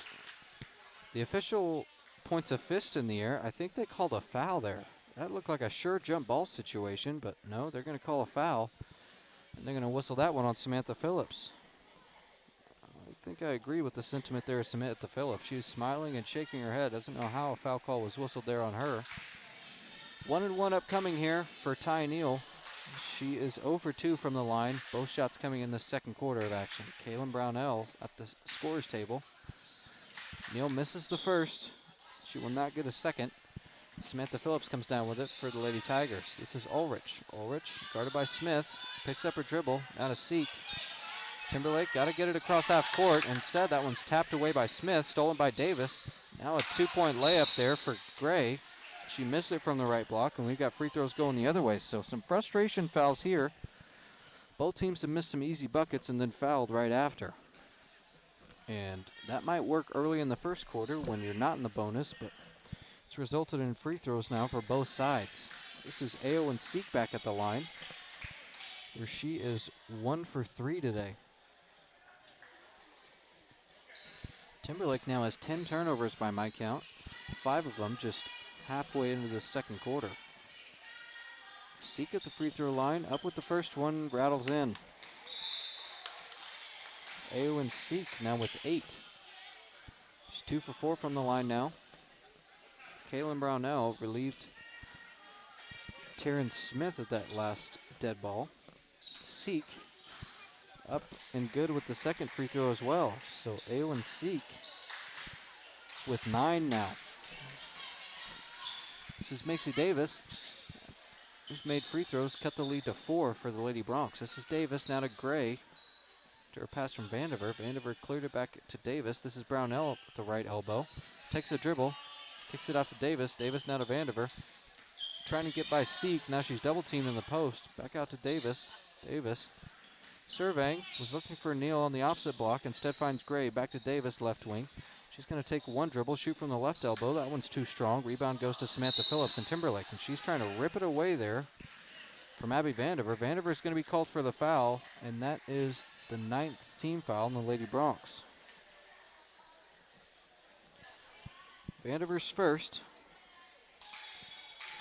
the official points a fist in the air. I think they called a foul there. That looked like a sure jump ball situation, but no, they're going to call a foul. And they're going to whistle that one on Samantha Phillips. I think I agree with the sentiment there of Samantha Phillips. She's smiling and shaking her head. Doesn't know how a foul call was whistled there on her. 1-1 upcoming here for Ty Neal. She is 0 for 2 from the line. Both shots coming in the second quarter of action. Kaylin Brownell at the scorer's table. Neal misses the first. She will not get a second. Samantha Phillips comes down with it for the Lady Tigers. This is Ulrich. Ulrich, guarded by Smith, picks up her dribble. Now to Seek. Timberlake got to get it across half court. Instead, that one's tapped away by Smith, stolen by Davis. Now a two-point layup there for Gray. She missed it from the right block, and we've got free throws going the other way. So some frustration fouls here. Both teams have missed some easy buckets and then fouled right after. And that might work early in the first quarter when you're not in the bonus, but it's resulted in free throws now for both sides. This is Aowen Seek back at the line, where she is 1 for 3 today. Timberlake now has 10 turnovers by my count, 5 of them just halfway into the second quarter. Seek at the free throw line, up with the first one, rattles in. Aowen Seek now with 8. She's 2 for 4 from the line now. Kaylin Brownell relieved Taryn Smith at that last dead ball. Seek up and good with the second free throw as well. So Aowen Seek with 9 now. This is Macy Davis, who's made free throws, cut the lead to 4 for the Lady Bronx. This is Davis now to Gray. To her pass from Vandiver. Vandiver cleared it back to Davis. This is Brownell at the right elbow. Takes a dribble. Kicks it off to Davis. Davis now to Vandiver. Trying to get by Seek. Now she's double teamed in the post. Back out to Davis. Davis surveying. Was looking for Neal on the opposite block. Instead finds Gray. Back to Davis, left wing. She's going to take one dribble. Shoot from the left elbow. That one's too strong. Rebound goes to Samantha Phillips and Timberlake. And she's trying to rip it away there from Abby Vandiver. Vandiver is going to be called for the foul. And that is the 9th team foul on the Lady Bronx. Vandiver's first.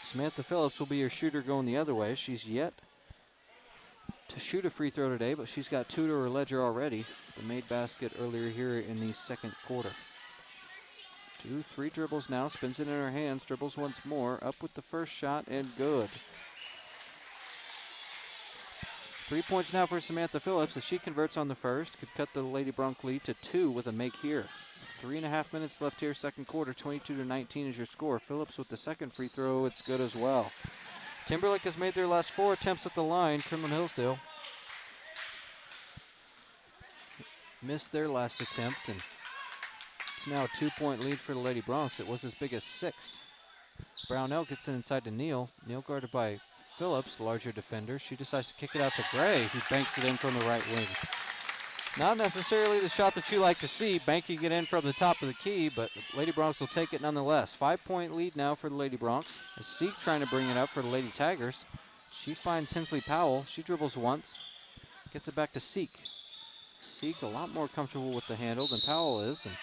Samantha Phillips will be your shooter going the other way. She's yet to shoot a free throw today, but she's got 2 to her ledger already. The made basket earlier here in the second quarter. 2-3 dribbles now, spins it in her hands, dribbles once more, up with the first shot and good. 3 points now for Samantha Phillips as she converts on the first. Could cut the Lady Bronx lead to 2 with a make here. 3.5 minutes left here, second quarter. 22-19 is your score. Phillips with the second free throw. It's good as well. Timberlake has made their last 4 attempts at the line. Kremlin Hillsdale missed their last attempt, and it's now a 2-point lead for the Lady Bronx. It was as big as 6. Brownell gets it inside to Neal. Neal guarded by Phillips, larger defender. She decides to kick it out to Gray, who banks it in from the right wing. Not necessarily the shot that you like to see, banking it in from the top of the key, but Lady Bronx will take it nonetheless. 5-point lead now for the Lady Bronx. Seek trying to bring it up for the Lady Tigers. She finds Hensley Powell. She dribbles once, gets it back to Seek. Seek a lot more comfortable with the handle than Powell is. And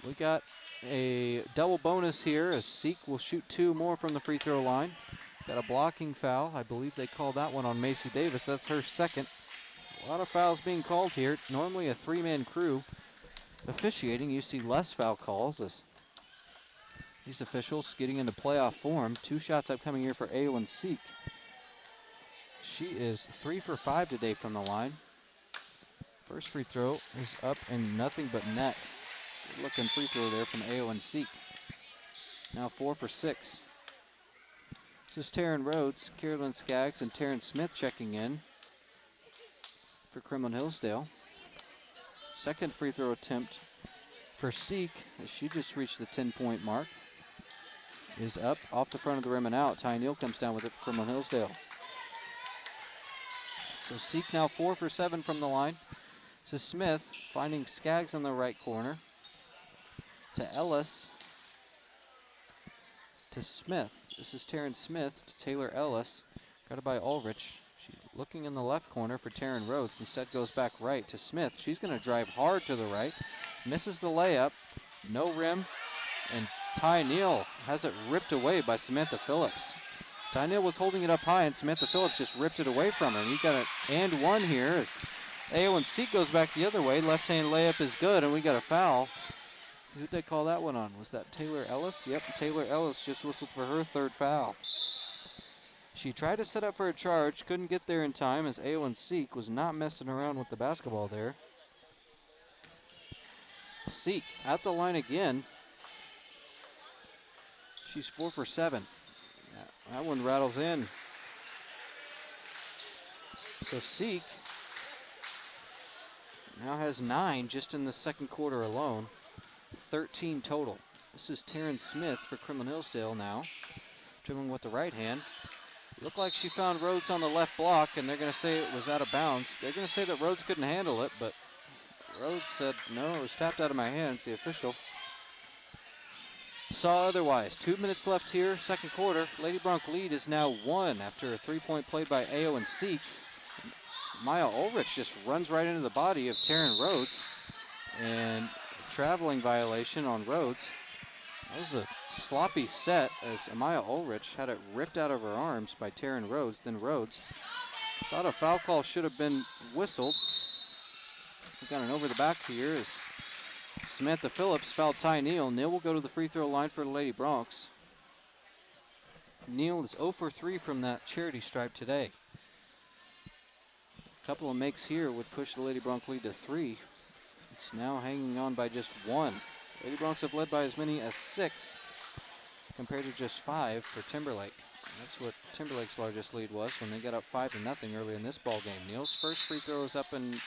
we got a double bonus here as Seek will shoot 2 more from the free throw line. Got a blocking foul. I believe they called that one on Macy Davis. That's her second. A lot of fouls being called here. Normally a 3-man crew officiating. You see less foul calls as these officials getting into playoff form. 2 shots upcoming here for Aowen Seek. She is 3 for 5 today from the line. First free throw is up and nothing but net. Good looking free throw there from Aowen Seek. Now 4 for 6. This is Taryn Rhodes, Carolyn Skaggs, and Taryn Smith checking in for Kremlin Hillsdale. Second free throw attempt for Seek, as she just reached the 10-point mark, is up off the front of the rim and out. Ty Neal comes down with it for Kremlin Hillsdale. So Seek now 4 for 7 from the line. This is Smith finding Skaggs on the right corner. To Ellis. To Smith. This is Taryn Smith to Taylor Ellis. Guarded by Ulrich. She's looking in the left corner for Taryn Rhodes. Instead goes back right to Smith. She's going to drive hard to the right. Misses the layup. No rim. And Ty Neal has it ripped away by Samantha Phillips. Ty Neal was holding it up high, and Samantha Phillips just ripped it away from her. And you got an and one here as Aowen Seek goes back the other way. Left-hand layup is good, and we got a foul. Who'd they call that one on? Was that Taylor Ellis? Yep, Taylor Ellis just whistled for her third foul. She tried to set up for a charge, couldn't get there in time as Aowen Seek was not messing around with the basketball there. Seek at the line again. She's 4 for 7. That one rattles in. So Seek now has 9 just in the second quarter alone. 13 total. This is Taryn Smith for Kremlin Hillsdale now. Dribbling with the right hand. Looked like she found Rhodes on the left block, and they're going to say it was out of bounds. They're going to say that Rhodes couldn't handle it, but Rhodes said, no, it was tapped out of my hands, the official. Saw otherwise. 2 minutes left here, second quarter. Lady Bronc lead is now 1 after a three-point play by Aowen Seek. Maya Ulrich just runs right into the body of Taryn Rhodes, and traveling violation on Rhodes. That was a sloppy set as Amaya Ulrich had it ripped out of her arms by Taryn Rhodes. Then Rhodes thought a foul call should have been whistled. We got an over the back here as Samantha Phillips fouled Ty Neal. Neal will go to the free throw line for the Lady Broncs. Neal is 0 for 3 from that charity stripe today. A couple of makes here would push the Lady Bronc lead to 3. It's now hanging on by just 1. Lady Broncs have led by as many as 6 compared to just 5 for Timberlake. That's what Timberlake's largest lead was when they got up 5-0 early in this ball game. Neal's first free throw is up and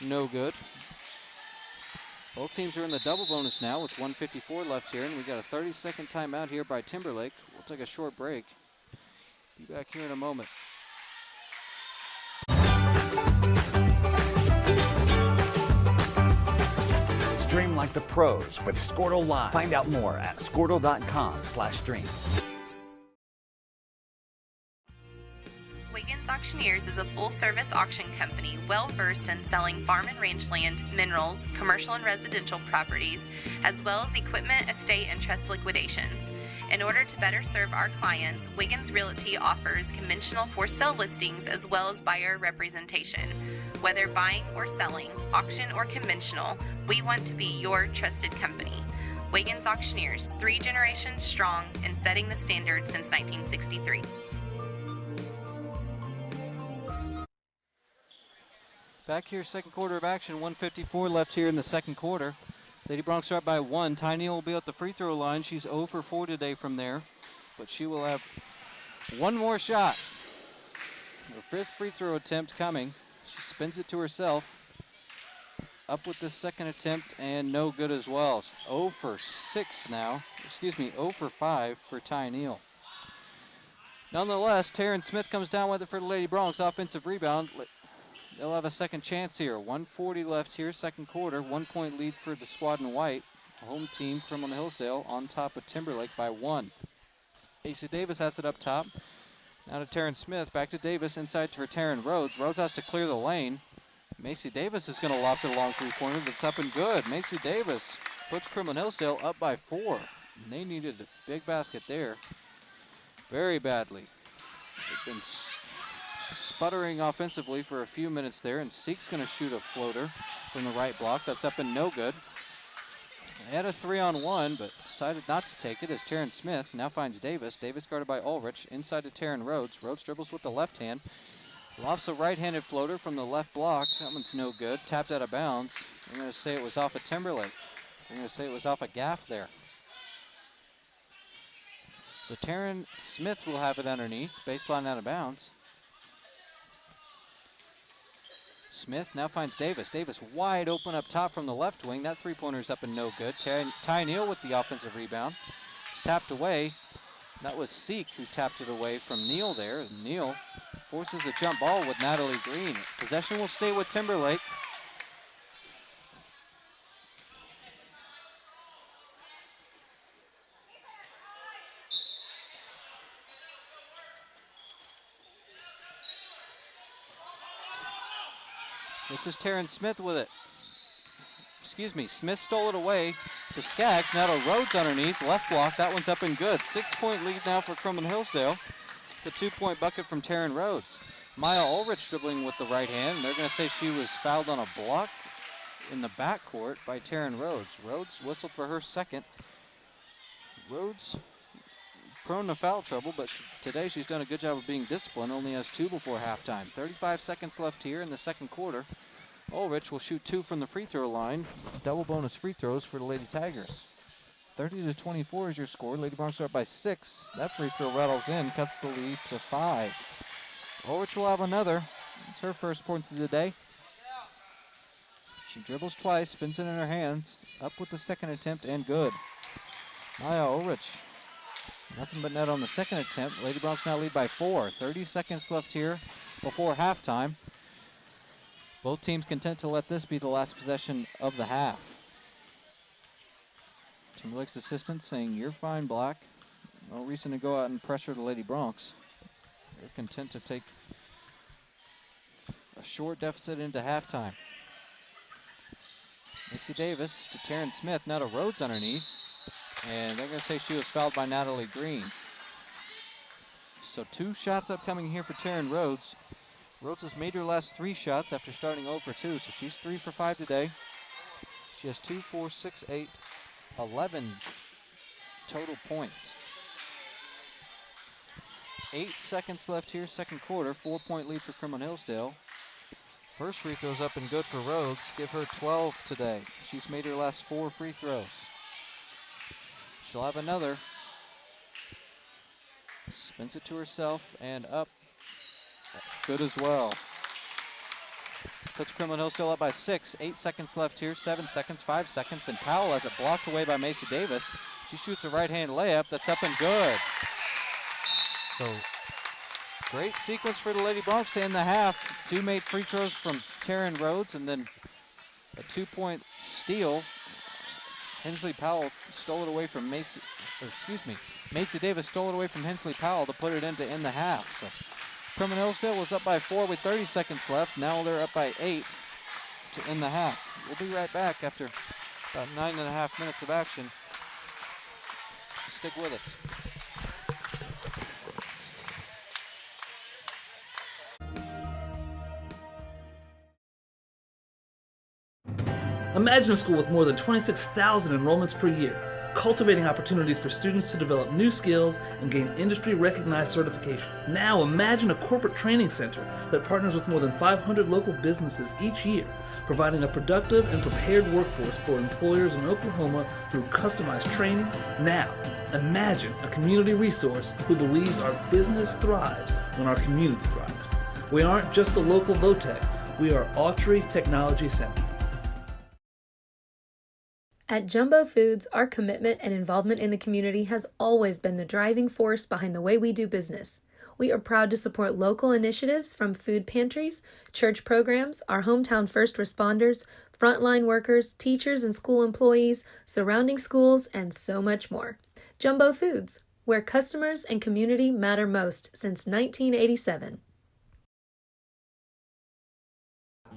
no good. Both teams are in the double bonus now with 1:54 left here, and we got a 30-second timeout here by Timberlake. We'll take a short break. Be back here in a moment. Stream like the pros with Squirtle Live. Find out more at squirtle.com/stream. Wiggins Auctioneers is a full-service auction company well-versed in selling farm and rangeland, minerals, commercial and residential properties, as well as equipment, estate, and trust liquidations. In order to better serve our clients, Wiggins Realty offers conventional for-sale listings as well as buyer representation. Whether buying or selling, auction or conventional, we want to be your trusted company. Wiggins Auctioneers, 3 generations strong and setting the standard since 1963. Back here, second quarter of action, 1:54 left here in the second quarter. Lady Broncs are up by 1. Ty Neal will be at the free throw line. She's 0 for 4 today from there, but she will have one more shot. Her 5th free throw attempt coming. She spins it to herself. Up with this second attempt and no good as well. 0 for 6 now. 0 for 5 for Ty Neal. Nonetheless, Taryn Smith comes down with it for the Lady Broncs. Offensive rebound. They'll have a second chance here. 1:40 left here, second quarter. 1-point lead for the squad in white. Home team, Kremlin Hillsdale, on top of Timberlake by 1. Casey Davis has it up top. Now to Taryn Smith. Back to Davis. Inside for Taryn Rhodes. Rhodes has to clear the lane. Macy Davis is going to loft it along three-pointer. That's up and good. Macy Davis puts Kremlin Hillsdale up by 4. And they needed a big basket there. Very badly. They've been sputtering offensively for a few minutes there, and Seek's going to shoot a floater from the right block. That's up and no good. They had a 3-on-1, but decided not to take it as Taryn Smith now finds Davis. Davis guarded by Ulrich. Inside to Taryn Rhodes. Rhodes dribbles with the left hand. Lofts a right-handed floater from the left block. That one's no good. Tapped out of bounds. They're going to say it was off of Timberlake. They're going to say it was off a gaff there. So Taryn Smith will have it underneath. Baseline out of bounds. Smith now finds Davis. Davis wide open up top from the left wing. That three-pointer's up and no good. Ty Neal with the offensive rebound. It's tapped away. That was Seek who tapped it away from Neal there. Neal forces a jump ball with Natalie Green. Possession will stay with Timberlake. This is Taryn Smith with it. Excuse me, Smith stole it away to Skaggs. Now to Rhodes underneath, left block. That one's up and good. 6-point lead now for Kremlin Hillsdale. The 2-point bucket from Taryn Rhodes. Maya Ulrich dribbling with the right hand. They're going to say she was fouled on a block in the backcourt by Taryn Rhodes. Rhodes whistled for her second. Rhodes prone to foul trouble, but today she's done a good job of being disciplined. Only has 2 before halftime. 35 seconds left here in the second quarter. Ulrich will shoot 2 from the free throw line. Double bonus free throws for the Lady Tigers. 30-24 is your score. Lady Broncs are up by 6. That free throw rattles in, cuts the lead to 5. Ulrich will have another. It's her first points of the day. She dribbles twice, spins it in her hands. Up with the second attempt and good. Maya Ulrich. Nothing but net on the second attempt. Lady Broncs now lead by 4. 30 seconds left here before halftime. Both teams content to let this be the last possession of the half. Timberlake's assistant saying, "You're fine, Black." No reason to go out and pressure the Lady Broncs. They're content to take a short deficit into halftime. Macy Davis to Taryn Smith, now to Rhodes underneath. And they're going to say she was fouled by Natalie Green. So 2 shots upcoming here for Taryn Rhodes. Rhodes has made her last 3 shots after starting 0 for 2, so she's 3 for 5 today. She has 2, 4, 6, 8, 11 total points. 8 seconds left here, second quarter. 4-point lead for Kremlin Hillsdale. First free throw's up and good for Rhodes. Give her 12 today. She's made her last 4 free throws. She'll have another. Spins it to herself and up. Good as well. Puts Kremlin Hillsdale up by 6. 8 seconds left here. 7 seconds, 5 seconds, and Powell has it blocked away by Macy Davis. She shoots a right-hand layup that's up and good. So great sequence for the Lady Broncs in the half. 2 made free throws from Taryn Rhodes and then a 2-point steal. Hensley Powell stole it away from Macy Davis stole it away from Hensley Powell to put it into in the half. So Kremlin Hillsdale was up by 4 with 30 seconds left. Now they're up by 8 to end the half. We'll be right back after about 9.5 minutes of action. Stick with us. Imagine a school with more than 26,000 enrollments per year, cultivating opportunities for students to develop new skills and gain industry-recognized certification. Now imagine a corporate training center that partners with more than 500 local businesses each year, providing a productive and prepared workforce for employers in Oklahoma through customized training. Now imagine a community resource who believes our business thrives when our community thrives. We aren't just the local VOTEC, we are Autry Technology Center. At Jumbo Foods, our commitment and involvement in the community has always been the driving force behind the way we do business. We are proud to support local initiatives from food pantries, church programs, our hometown first responders, frontline workers, teachers and school employees, surrounding schools, and so much more. Jumbo Foods, where customers and community matter most since 1987.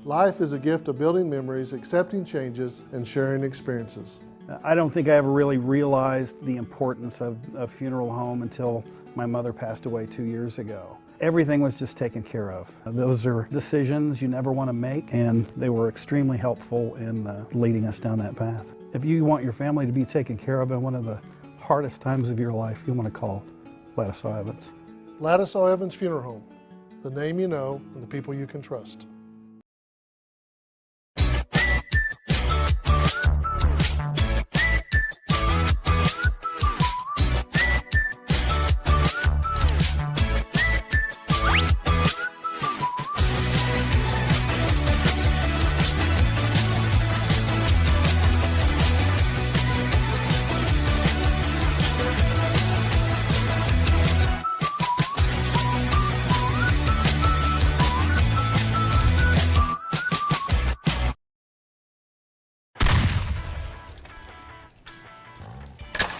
Life is a gift of building memories, accepting changes, and sharing experiences. I don't think I ever really realized the importance of a funeral home until my mother passed away 2 years ago. Everything was just taken care of. Those are decisions you never want to make, and they were extremely helpful in leading us down that path. If you want your family to be taken care of in one of the hardest times of your life, you want to call Ladislaw Evans. Ladislaw Evans Funeral Home, the name you know and the people you can trust.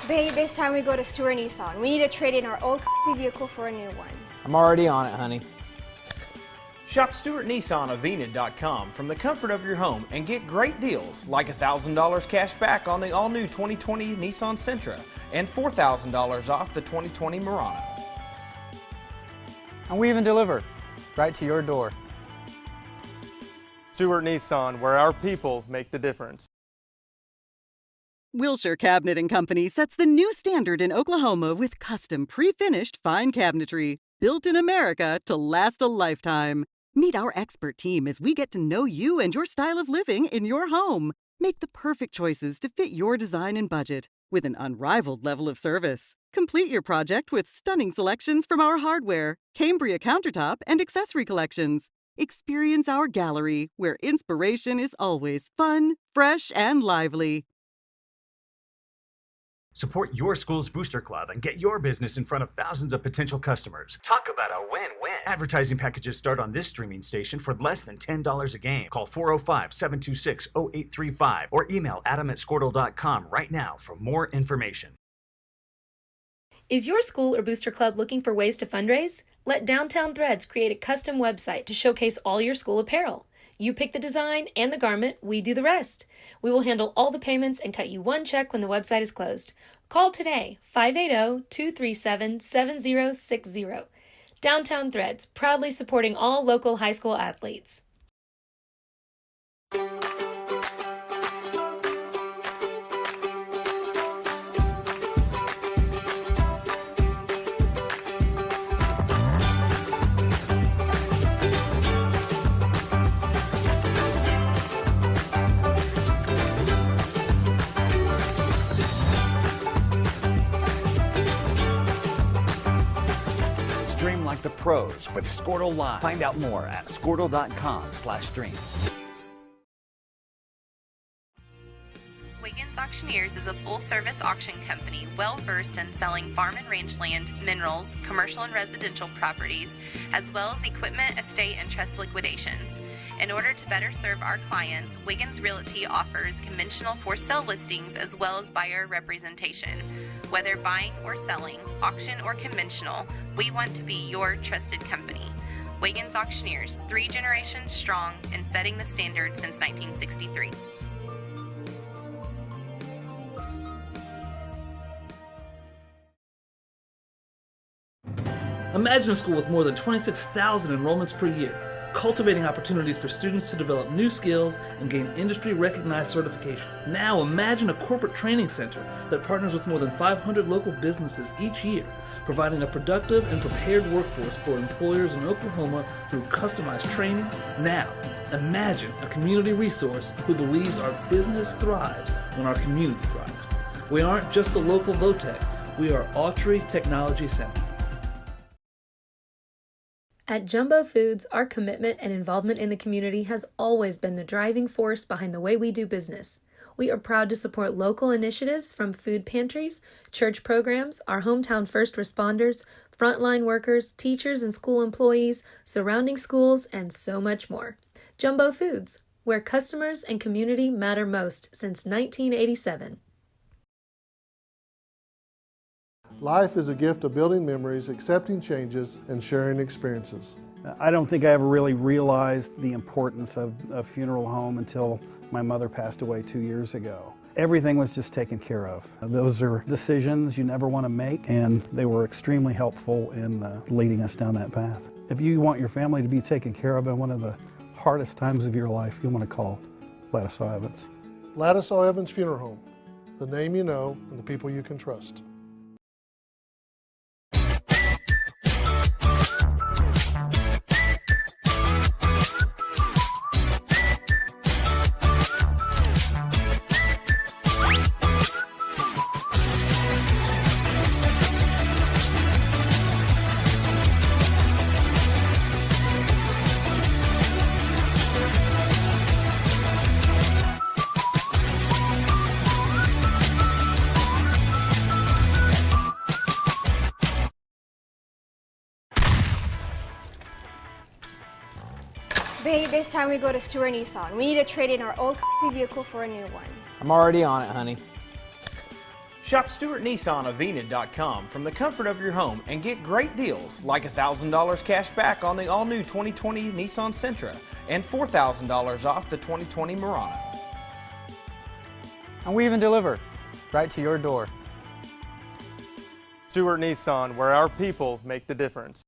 Babe, it's time we go to Stewart Nissan. We need to trade in our old vehicle for a new one. I'm already on it, honey. Shop Stewart Nissan of Enid.com from the comfort of your home and get great deals like $1,000 cash back on the all-new 2020 Nissan Sentra and $4,000 off the 2020 Murano. And we even deliver right to your door. Stewart Nissan, where our people make the difference. Wilshire Cabinet and Company sets the new standard in Oklahoma with custom pre-finished fine cabinetry, built in America to last a lifetime. Meet our expert team as we get to know you and your style of living in your home. Make the perfect choices to fit your design and budget with an unrivaled level of service. Complete your project with stunning selections from our hardware, Cambria countertop, and accessory collections. Experience our gallery, where inspiration is always fun, fresh, and lively. Support your school's booster club and get your business in front of thousands of potential customers. Talk about a win-win. Advertising packages start on this streaming station for less than $10 a game. Call 405-726-0835 or email adam@squirtle.com right now for more information. Is your school or booster club looking for ways to fundraise? Let Downtown Threads create a custom website to showcase all your school apparel. You pick the design and the garment, we do the rest. We will handle all the payments and cut you one check when the website is closed. Call today, 580-237-7060. Downtown Threads, proudly supporting all local high school athletes. Stream like the pros with Squirtle Live. Find out more at squirtle.com/stream. Wiggins Auctioneers is a full-service auction company well-versed in selling farm and rangeland, minerals, commercial and residential properties, as well as equipment, estate, and trust liquidations. In order to better serve our clients, Wiggins Realty offers conventional for-sale listings as well as buyer representation. Whether buying or selling, auction or conventional, we want to be your trusted company. Wiggins Auctioneers, 3 generations strong and setting the standard since 1963. Imagine a school with more than 26,000 enrollments per year, cultivating opportunities for students to develop new skills and gain industry-recognized certification. Now imagine a corporate training center that partners with more than 500 local businesses each year, providing a productive and prepared workforce for employers in Oklahoma through customized training. Now, imagine a community resource who believes our business thrives when our community thrives. We aren't just the local Votech, we are Autry Technology Center. At Jumbo Foods, our commitment and involvement in the community has always been the driving force behind the way we do business. We are proud to support local initiatives from food pantries, church programs, our hometown first responders, frontline workers, teachers and school employees, surrounding schools, and so much more. Jumbo Foods, where customers and community matter most since 1987. Life is a gift of building memories, accepting changes, and sharing experiences. I don't think I ever really realized the importance of a funeral home until my mother passed away 2 years ago. Everything was just taken care of. Those are decisions you never want to make, and they were extremely helpful in leading us down that path. If you want your family to be taken care of in one of the hardest times of your life, you want to call Ladislaw Evans. Ladislaw Evans Funeral Home, the name you know and the people you can trust. Babe, it's time we go to Stewart Nissan. We need to trade in our old vehicle for a new one. I'm already on it, honey. Shop Stewart Nissan of Enid.com from the comfort of your home and get great deals like $1,000 cash back on the all-new 2020 Nissan Sentra and $4,000 off the 2020 Murano. And we even deliver right to your door. Stewart Nissan, where our people make the difference.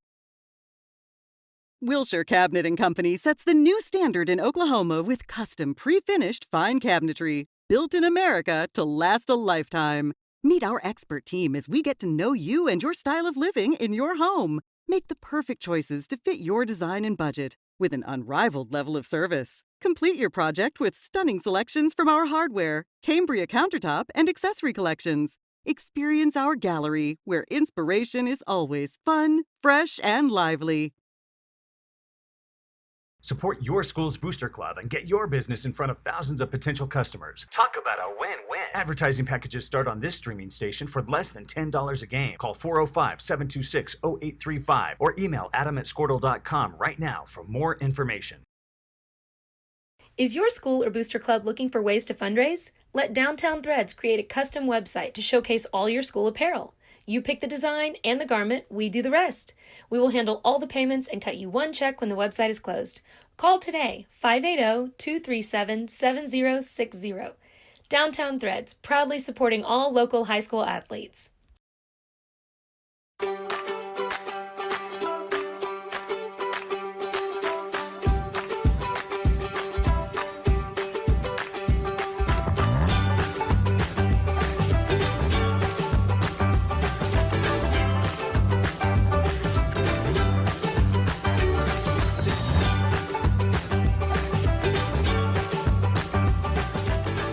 Wilshire Cabinet and Company sets the new standard in Oklahoma with custom pre-finished fine cabinetry, built in America to last a lifetime. Meet our expert team as we get to know you and your style of living in your home. Make the perfect choices to fit your design and budget with an unrivaled level of service. Complete your project with stunning selections from our hardware, Cambria countertop, and accessory collections. Experience our gallery, where inspiration is always fun, fresh, and lively. Support your school's booster club and get your business in front of thousands of potential customers. Talk about a win-win. Advertising packages start on this streaming station for less than $10 a game. Call 405-726-0835 or email adam@squirtle.com right now for more information. Is your school or booster club looking for ways to fundraise? Let Downtown Threads create a custom website to showcase all your school apparel. You pick the design and the garment, we do the rest. We will handle all the payments and cut you one check when the website is closed. Call today, 580-237-7060. Downtown Threads, proudly supporting all local high school athletes.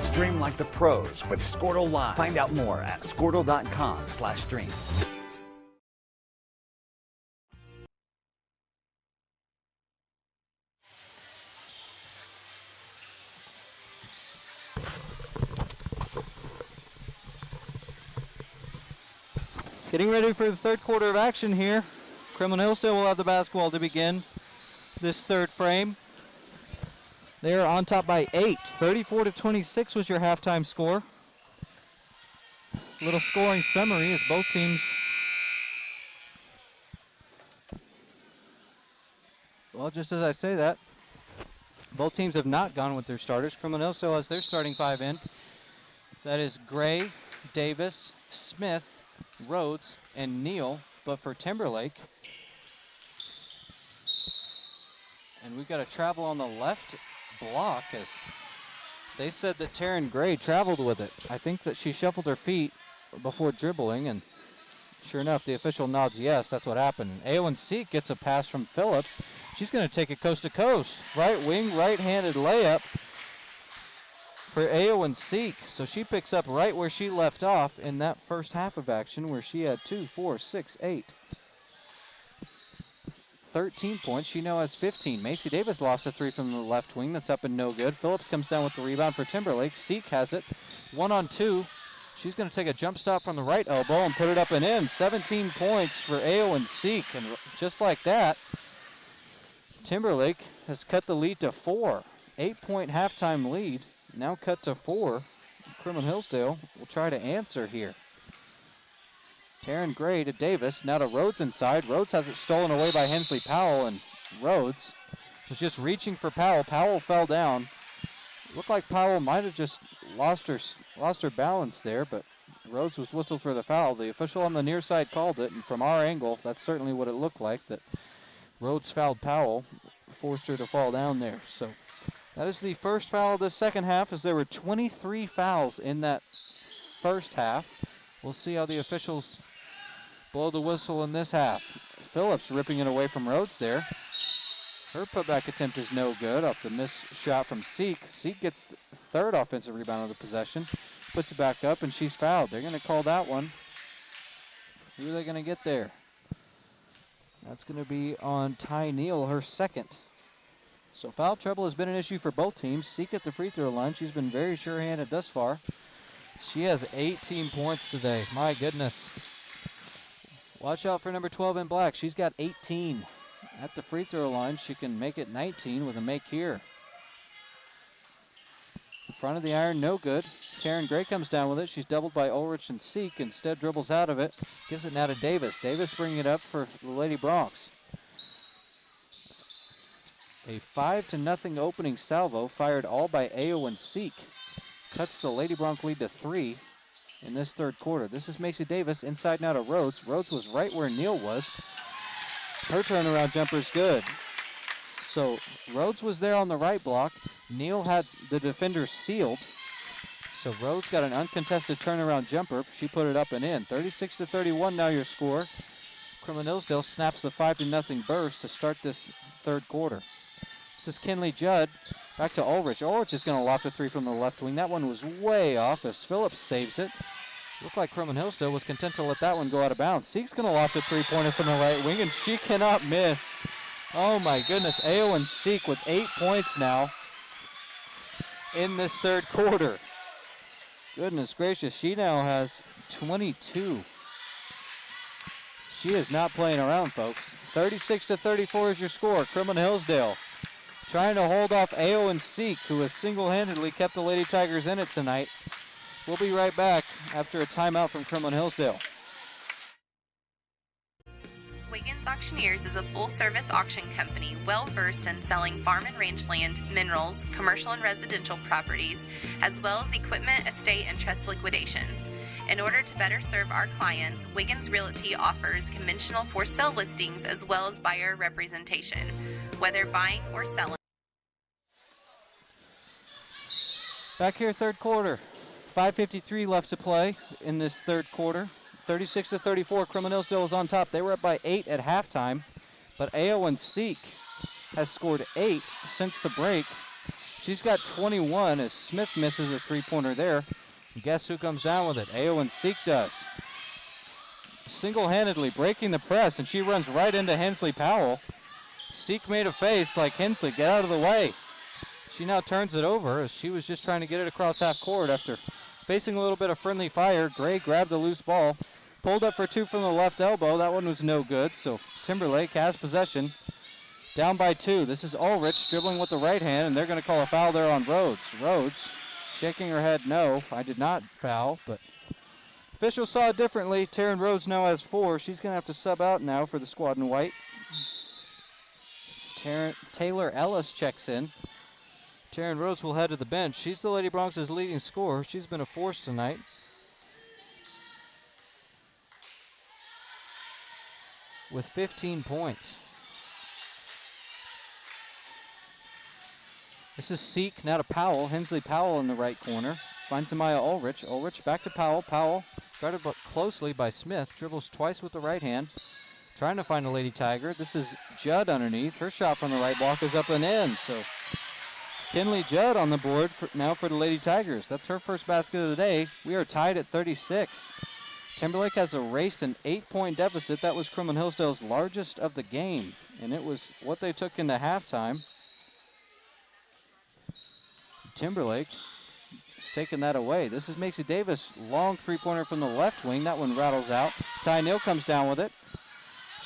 Stream like the pros with Squirtle Live. Find out more at squirtle.com/stream. Getting ready for the third quarter of action here. Kremlin Hillsdale will have the basketball to begin this third frame. They are on top by 8. 34-26 was your halftime score. Little scoring summary as both teams. Well, just as I say that, both teams have not gone with their starters. Kremlin Hillsdale has their starting five in. That is Gray, Davis, Smith, Rhodes, and Neal. But for Timberlake, and we've got a travel on the left block, as they said that Taryn Gray traveled with it. I think that she shuffled her feet before dribbling, and sure enough, the official nods yes, that's what happened. Aowen Seek gets a pass from Phillips. She's going to take it coast to coast. Right wing, right-handed layup for Aowen Seek. So she picks up right where she left off in that first half of action, where she had 2, 4, 6, 8. 13 points. She now has 15. Macy Davis lofts a three from the left wing. That's up and no good. Phillips comes down with the rebound for Timberlake. Seek has it. 1-on-2. She's going to take a jump stop from the right elbow and put it up and in. 17 points for Aowen Seek. And just like that, Timberlake has cut the lead to 4. 8-point halftime lead. Now cut to 4. Kremlin Hillsdale will try to answer here. Taryn Gray to Davis, now to Rhodes inside. Rhodes has it stolen away by Hensley Powell, and Rhodes was just reaching for Powell. Powell fell down. Looked like Powell might have just lost her balance there, but Rhodes was whistled for the foul. The official on the near side called it, and from our angle, that's certainly what it looked like, that Rhodes fouled Powell, forced her to fall down there. So that is the first foul of the second half, as there were 23 fouls in that first half. We'll see how the officials blow the whistle in this half. Phillips ripping it away from Rhodes there. Her putback attempt is no good off the missed shot from Seek. Seek gets the third offensive rebound of the possession, puts it back up, and she's fouled. They're going to call that one. Who are they going to get there? That's going to be on Ty Neal, her second. So foul trouble has been an issue for both teams. Seek at the free throw line. She's been very sure-handed thus far. She has 18 points today. My goodness. Watch out for number 12 in black. She's got 18. At the free throw line, she can make it 19 with a make here. Front of the iron, no good. Taryn Gray comes down with it. She's doubled by Ulrich and Seek. Instead dribbles out of it. Gives it now to Davis. Davis bringing it up for the Lady Bronx. A 5-0 opening salvo fired all by Ao and Seek. Cuts the Lady Bronx lead to 3 in this third quarter. This is Macy Davis inside now to Rhodes. Rhodes was right where Neal was. Her turnaround jumper's good. So Rhodes was there on the right block. Neal had the defender sealed. So Rhodes got an uncontested turnaround jumper. She put it up and in. 36-31 now your score. Kremlin Hillsdale snaps the 5-0 burst to start this third quarter. This is Kinley Judd. Back to Ulrich. Ulrich is going to loft a 3 from the left wing. That one was way off as Phillips saves it. Looked like Kremlin Hillsdale was content to let that one go out of bounds. Seek's going to loft a 3-pointer from the right wing, and she cannot miss. Oh my goodness, Ao and Seek with 8 points now in this third quarter. Goodness gracious, she now has 22. She is not playing around, folks. 36-34 is your score. Kremlin Hillsdale trying to hold off Ao and Seek, who has single-handedly kept the Lady Tigers in it tonight. We'll be right back after a timeout from Kremlin Hillsdale. Wiggins Auctioneers is a full-service auction company well-versed in selling farm and rangeland, minerals, commercial and residential properties, as well as equipment, estate, and trust liquidations. In order to better serve our clients, Wiggins Realty offers conventional for-sale listings as well as buyer representation, whether buying or selling. Back here, third quarter. 5:53 left to play in this third quarter. 36-34, Kremlin Hillsdale is on top. They were up by 8 at halftime, but Ao and Seek has scored 8 since the break. She's got 21 as Smith misses a 3-pointer there. And guess who comes down with it? Ao and Seek does. Single-handedly breaking the press, and she runs right into Hensley Powell. Seek made a face like, Hensley, get out of the way. She now turns it over as she was just trying to get it across half court after facing a little bit of friendly fire. Gray grabbed the loose ball, pulled up for 2 from the left elbow. That one was no good, so Timberlake has possession. Down by 2. This is Ulrich dribbling with the right hand, and they're going to call a foul there on Rhodes. Rhodes shaking her head no. I did not foul, but officials saw it differently. Taryn Rhodes now has 4. She's going to have to sub out now for the squad in white. Taylor Ellis checks in. Taryn Rhodes will head to the bench. She's the Lady Bronx's leading scorer. She's been a force tonight. With 15 points. This is Seek, now to Powell. Hensley Powell in the right corner. Finds Amaya Ulrich. Ulrich back to Powell. Powell guarded closely by Smith. Dribbles twice with the right hand. Trying to find a Lady Tiger. This is Judd underneath. Her shot from the right block is up and in. So Kinley Judd on the board now for the Lady Tigers. That's her first basket of the day. We are tied at 36. Timberlake has erased an 8-point deficit. That was Kremlin Hillsdale's largest of the game, and it was what they took into halftime. Timberlake is taking that away. This is Macy Davis, long 3-pointer from the left wing. That one rattles out. Ty Neal comes down with it.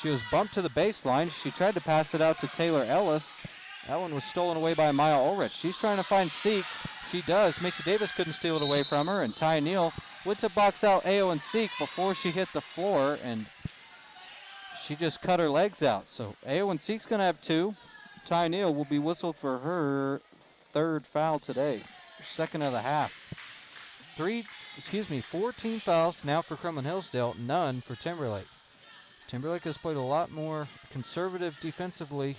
She was bumped to the baseline. She tried to pass it out to Taylor Ellis. That one was stolen away by Maya Ulrich. She's trying to find Seek. She does. Macy Davis couldn't steal it away from her, and Ty Neal went to box out Ao and Seek before she hit the floor, and she just cut her legs out. So Ao and Seek's going to have 2. Ty Neal will be whistled for her 3rd foul today, 2nd of the half. 14 fouls now for Kremlin Hillsdale, none for Timberlake. Timberlake has played a lot more conservative defensively.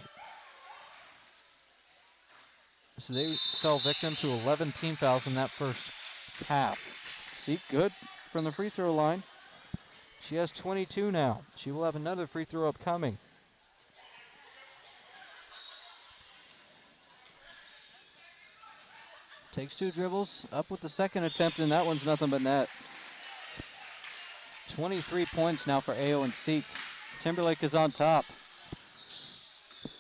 So they fell victim to 11 team fouls in that first half. Seek good from the free throw line. She has 22 now. She will have another free throw upcoming. Takes 2 dribbles, up with the second attempt, and that one's nothing but net. 23 points now for Ao and Seek. Timberlake is on top.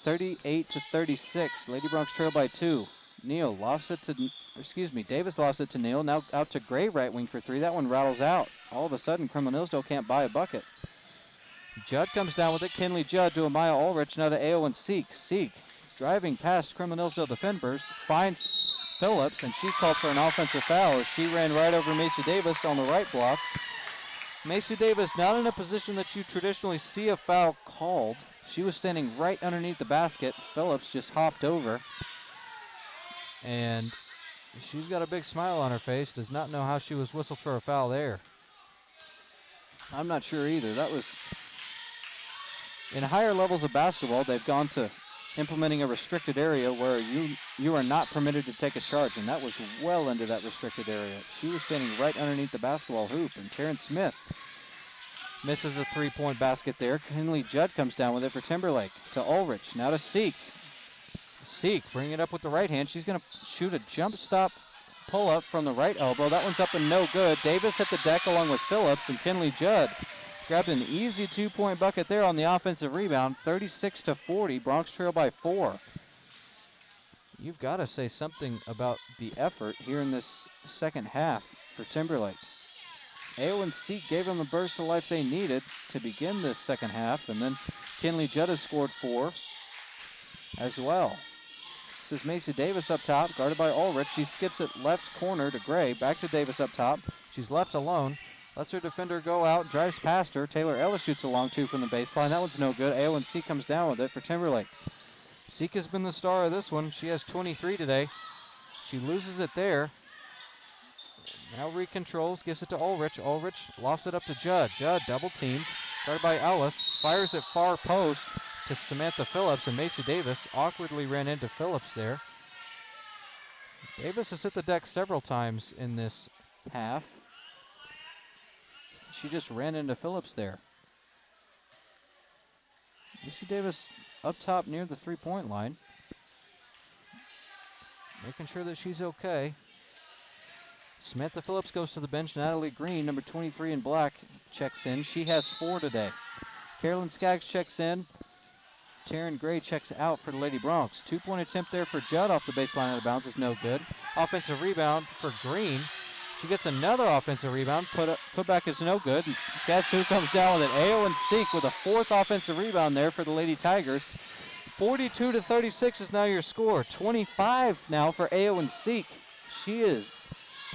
38-36. Lady Bronx trail by 2. Neal lofts it to, Davis lofts it to Neal. Now out to Gray, right wing for 3. That one rattles out. All of a sudden, Kremlin Hillsdale can't buy a bucket. Judd comes down with it. Kinley Judd to Amaya Ulrich. Now to Ao and Seek. Seek driving past Kremlin Hillsdale defenders. Finds Phillips, and she's called for an offensive foul as she ran right over Macy Davis on the right block. Macy Davis not in a position that you traditionally see a foul called. She was standing right underneath the basket. Phillips just hopped over, and she's got a big smile on her face. Does not know how she was whistled for a foul there. I'm not sure either. That was in higher levels of basketball. They've gone to implementing a restricted area where you are not permitted to take a charge, and that was well into that restricted area. She was standing right underneath the basketball hoop, and Taryn Smith misses a three-point basket there. Kinley Judd comes down with it for Timberlake. To Ulrich, now to Seek. Seek bringing it up with the right hand. She's going to shoot a jump stop pull-up from the right elbow. That one's up and no good. Davis hit the deck along with Phillips, and Kinley Judd grabbed an easy two-point bucket there on the offensive rebound. 36-40, Bronx trail by 4. You've got to say something about the effort here in this second half for Timberlake. AO and Seek gave them the burst of life they needed to begin this second half, and then Kinley Judd has scored 4 as well. This is Macy Davis up top, guarded by Ulrich. She skips it left corner to Gray, back to Davis up top. She's left alone. Lets her defender go out, drives past her. Taylor Ellis shoots a long 2 from the baseline. That one's no good. AO&C comes down with it for Timberlake. Seek has been the star of this one. She has 23 today. She loses it there. Now recontrols, gives it to Ulrich. Ulrich lofts it up to Judd. Judd double teamed, guarded by Ellis. Fires it far post to Samantha Phillips, and Macy Davis awkwardly ran into Phillips there. Davis has hit the deck several times in this half. She just ran into Phillips there. Macy Davis up top near the three-point line, making sure that she's okay. Samantha Phillips goes to the bench. Natalie Green, number 23 in black, checks in. She has 4 today. Carolyn Skaggs checks in. Taryn Gray checks out for the Lady Bronx. 2-point attempt there for Judd off the baseline of the bounce is no good. Offensive rebound for Green. She gets another offensive rebound. Put back is no good. And guess who comes down with it? AO and Seek with a 4th offensive rebound there for the Lady Tigers. 42-36 is now your score. 25 now for AO and Seek. She is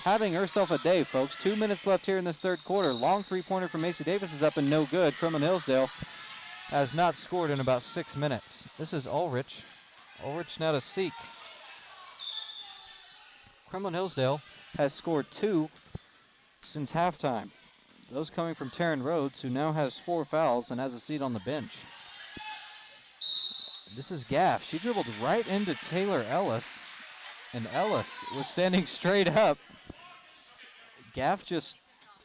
having herself a day, folks. 2 minutes left here in this third quarter. Long three-pointer from Macy Davis is up and no good. Kremlin Hillsdale has not scored in about 6 minutes. This is Ulrich. Ulrich now to Seek. Kremlin Hillsdale has scored 2 since halftime. Those coming from Taryn Rhodes, who now has 4 fouls and has a seat on the bench. This is Gaff. She dribbled right into Taylor Ellis, and Ellis was standing straight up. Gaff just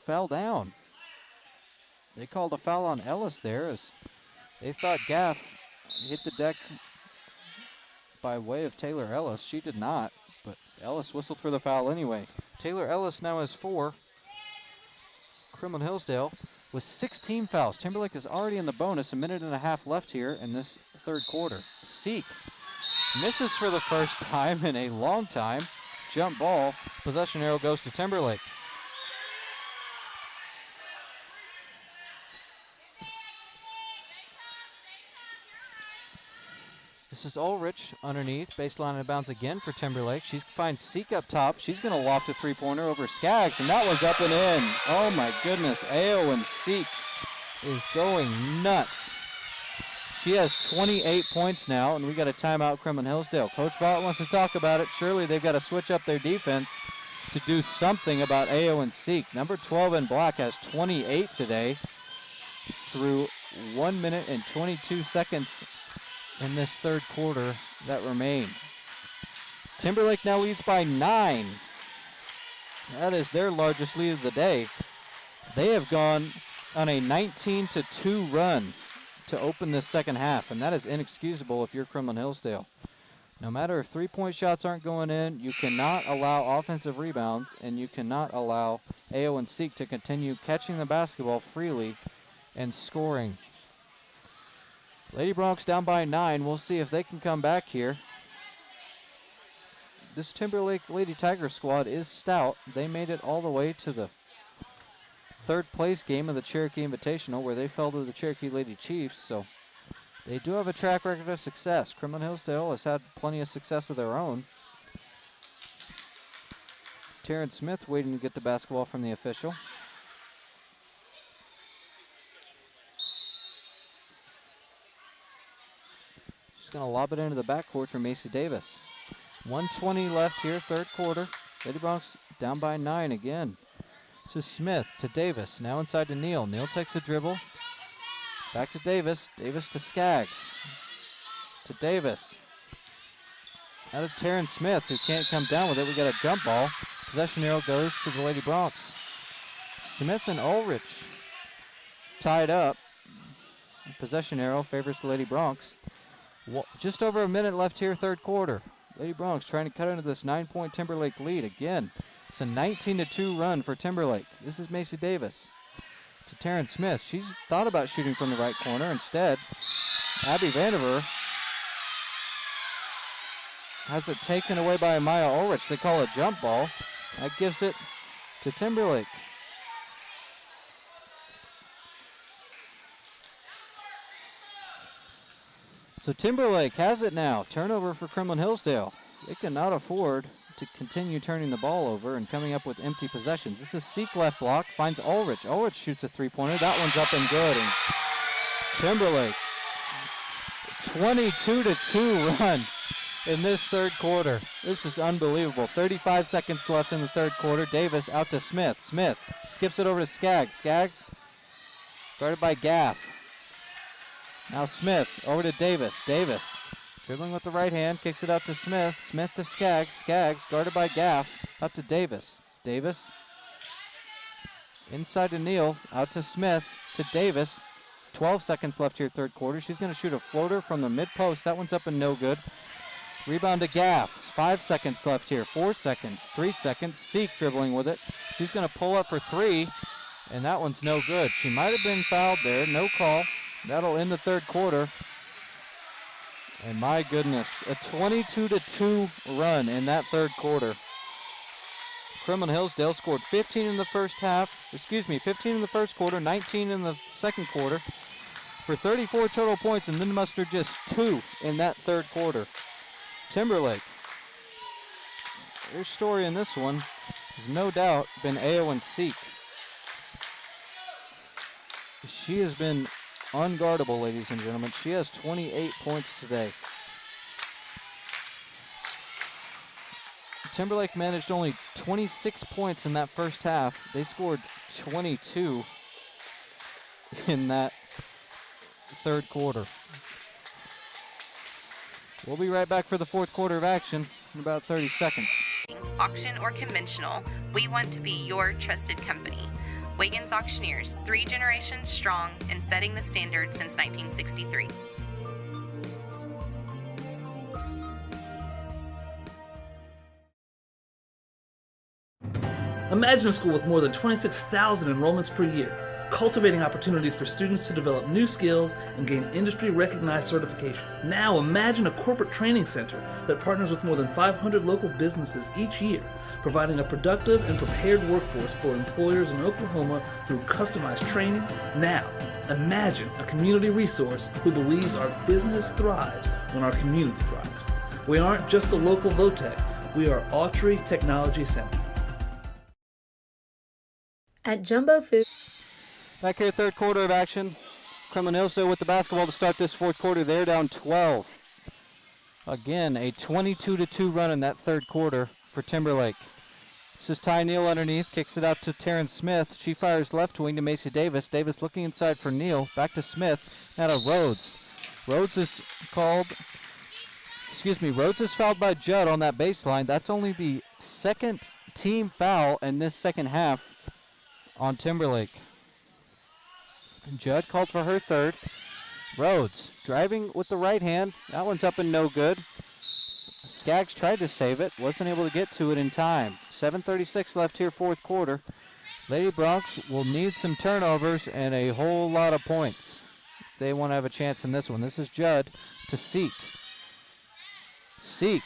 fell down. They called a foul on Ellis there as they thought Gaff hit the deck by way of Taylor Ellis. She did not, but Ellis whistled for the foul anyway. Taylor Ellis now has 4. Kremlin Hillsdale with 16 fouls. Timberlake is already in the bonus. 1.5 minutes left here in this third quarter. Seek misses for the first time in a long time. Jump ball. Possession arrow goes to Timberlake. This is Ulrich underneath. Baseline and bounce again for Timberlake. She finds Seek up top. She's going to loft a three-pointer over Skaggs, and that one's up and in. Oh, my goodness. AO and Seek is going nuts. She has 28 points now, and we got a timeout, Kremlin Hillsdale. Coach Vaught wants to talk about it. Surely they've got to switch up their defense to do something about AO and Seek. Number 12 in black has 28 today through 1 minute and 22 seconds in this third quarter that remain. Timberlake now leads by 9. That is their largest lead of the day. They have gone on a 19-2 run to open this second half, and that is inexcusable if you're Kremlin Hillsdale. No matter if three-point shots aren't going in, you cannot allow offensive rebounds, and you cannot allow AO and Seek to continue catching the basketball freely and scoring. Lady Bronx down by 9. We'll see if they can come back here. This Timberlake Lady Tiger squad is stout. They made it all the way to the third place game of the Cherokee Invitational, where they fell to the Cherokee Lady Chiefs, so they do have a track record of success. Kremlin Hillsdale has had plenty of success of their own. Taryn Smith waiting to get the basketball from the official. She's going to lob it into the backcourt for Macy Davis. 1:20 left here, third quarter. Lady Bronx down by 9 again. This is Smith to Davis, now inside to Neal. Neal takes a dribble. Back to Davis. Davis to Skaggs. To Davis. Out of Taryn Smith, who can't come down with it. We got a jump ball. Possession arrow goes to the Lady Bronx. Smith and Ulrich tied up. Possession arrow favors the Lady Bronx. Just over a minute left here, third quarter. Lady Bronx trying to cut into this 9-point Timberlake lead again. It's a 19-2 run for Timberlake. This is Macy Davis to Taryn Smith. She's thought about shooting from the right corner. Instead, Abby Vandiver has it taken away by Maya Ulrich. They call a jump ball. That gives it to Timberlake. So Timberlake has it now. Turnover for Kremlin Hillsdale. They cannot afford to continue turning the ball over and coming up with empty possessions. This is Seek left block, finds Ulrich. Ulrich shoots a three-pointer. That one's up and good. And Timberlake, 22-2 run in this third quarter. This is unbelievable. 35 seconds left in the third quarter. Davis out to Smith. Smith skips it over to Skaggs. Skaggs guarded by Gaff. Now Smith over to Davis. Davis dribbling with the right hand, kicks it up to Smith. Smith to Skaggs. Skaggs guarded by Gaff. Up to Davis. Davis inside to Neal. Out to Smith to Davis. 12 seconds left here, third quarter. She's going to shoot a floater from the mid post. That one's up and no good. Rebound to Gaff. 5 seconds left here. 4 seconds. 3 seconds. Seek dribbling with it. She's going to pull up for three, and that one's no good. She might have been fouled there. No call. That'll end the third quarter. And my goodness, a 22-2 run in that third quarter. Kremlin Hillsdale scored 15 in the first half. 15 in the first quarter, 19 in the second quarter for 34 total points, and then mustered just 2 in that third quarter. Timberlake, their story in this one has no doubt been Ao and Seek. She has been unguardable, ladies and gentlemen. She has 28 points today. Timberlake managed only 26 points in that first half. They scored 22 in that third quarter. We'll be right back for the fourth quarter of action in about 30 seconds. Auction or conventional, we want to be your trusted company. Wiggins Auctioneers, 3 generations strong and setting the standard since 1963. Imagine a school with more than 26,000 enrollments per year, cultivating opportunities for students to develop new skills and gain industry-recognized certification. Now imagine a corporate training center that partners with more than 500 local businesses each year, providing a productive and prepared workforce for employers in Oklahoma through customized training. Now, imagine a community resource who believes our business thrives when our community thrives. We aren't just the local Votech, we are Autry Technology Center. At Jumbo Food. Back here, third quarter of action. Kremlin Hillsdale with the basketball to start this fourth quarter. They're down 12. Again, a 22-2 run in that third quarter for Timberlake. This is Ty Neal underneath, kicks it out to Taryn Smith. She fires left wing to Macy Davis. Davis looking inside for Neal. Back to Smith. Now to Rhodes. Rhodes is fouled by Judd on that baseline. That's only the second team foul in this second half on Timberlake. Judd called for her third. Rhodes driving with the right hand. That one's up and no good. Skaggs tried to save it, wasn't able to get to it in time. 7:36 left here, fourth quarter. Lady Bronx will need some turnovers and a whole lot of points if they want to have a chance in this one. This is Judd to Seek. Seek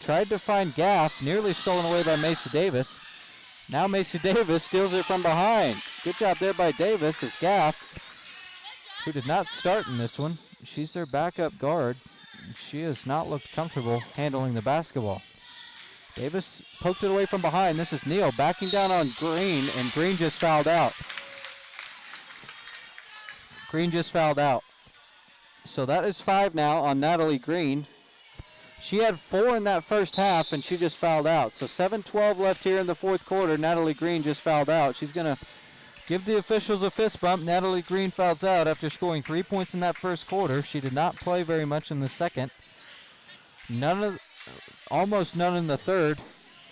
tried to find Gaff, nearly stolen away by Macy Davis. Now Macy Davis steals it from behind. Good job there by Davis as Gaff, who did not start in this one. She's their backup guard. She has not looked comfortable handling the basketball. Davis poked it away from behind. This is Neal backing down on Green, and Green just fouled out. Green just fouled out. So that is 5 now on Natalie Green. She had 4 in that first half, and she just fouled out. So 7:12 left here in the fourth quarter. Natalie Green just fouled out. She's going to give the officials a fist bump. Natalie Green fouls out after scoring 3 points in that first quarter. She did not play very much in the second. Almost none in the third.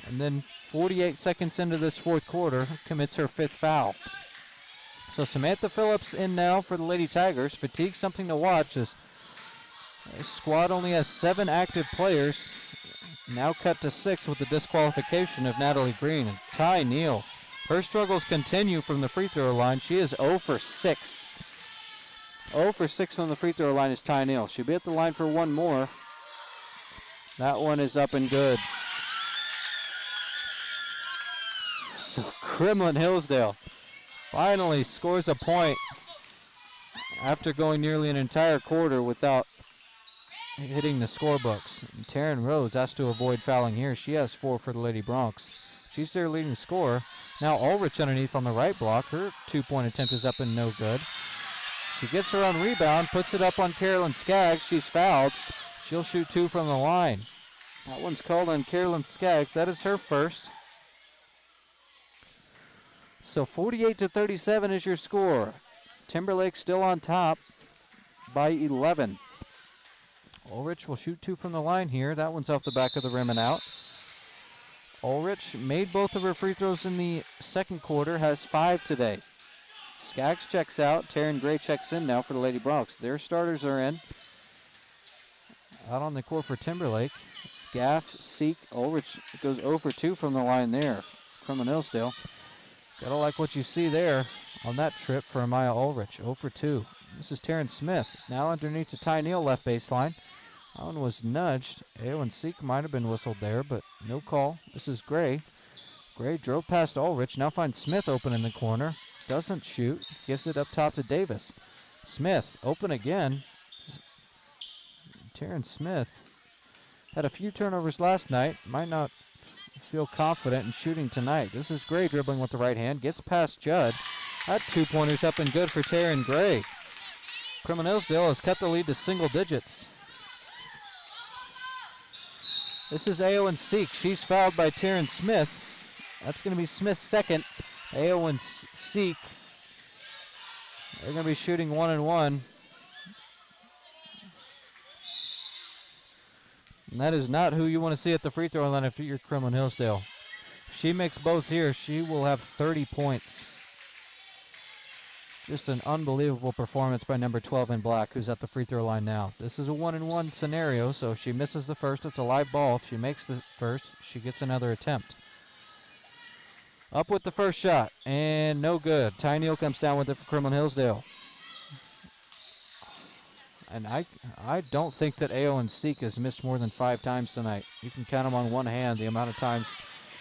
And then 48 seconds into this fourth quarter, commits her 5th foul. So Samantha Phillips in now for the Lady Tigers. Fatigue something to watch as this squad only has 7 active players. Now cut to 6 with the disqualification of Natalie Green. And Ty Neal, her struggles continue from the free throw line. She is 0 for 6. 0 for 6 from the free throw line is Ty Neal. She'll be at the line for one more. That one is up and good. So Kremlin Hillsdale finally scores a point after going nearly an entire quarter without hitting the scorebooks. And Taryn Rhodes has to avoid fouling here. She has 4 for the Lady Bronx. She's their leading scorer. Now Ulrich underneath on the right block. Her 2-point attempt is up and no good. She gets her on rebound, puts it up on Carolyn Skaggs. She's fouled. She'll shoot 2 from the line. That one's called on Carolyn Skaggs. That is her first. So 48-37 is your score. Timberlake still on top by 11. Ulrich will shoot 2 from the line here. That one's off the back of the rim and out. Ulrich made both of her free throws in the second quarter, has 5 today. Skaggs checks out. Taryn Gray checks in now for the Lady Bronx. Their starters are in. Out on the court for Timberlake. Scaff, Seek, Ulrich goes 0 for 2 from the line there. Kremlin Hillsdale. Gotta like what you see there on that trip for Amaya Ulrich. 0 for 2. This is Taryn Smith. Now underneath to Ty Neal left baseline. That one was nudged. Aowen Seek might have been whistled there, but no call. This is Gray. Gray drove past Ulrich. Now finds Smith open in the corner. Doesn't shoot. Gives it up top to Davis. Smith open again. Taryn Smith had a few turnovers last night. Might not feel confident in shooting tonight. This is Gray dribbling with the right hand. Gets past Judd. That 2-pointer's up and good for Taryn Gray. Kremlin Hillsdale has cut the lead to single digits. This is Aowen Seek. She's fouled by Taryn Smith. That's going to be Smith's second. Aowen Seek. They're going to be shooting 1-1. And that is not who you want to see at the free throw line if you're Kremlin Hillsdale. If she makes both here, she will have 30 points. Just an unbelievable performance by number 12 in black, who's at the free throw line now. This is a 1-1 scenario, so if she misses the first, it's a live ball. If she makes the first, she gets another attempt. Up with the first shot, and no good. Ty Neal comes down with it for Kremlin Hillsdale. And I don't think that Aowen Seek has missed more than 5 times tonight. You can count them on one hand, the amount of times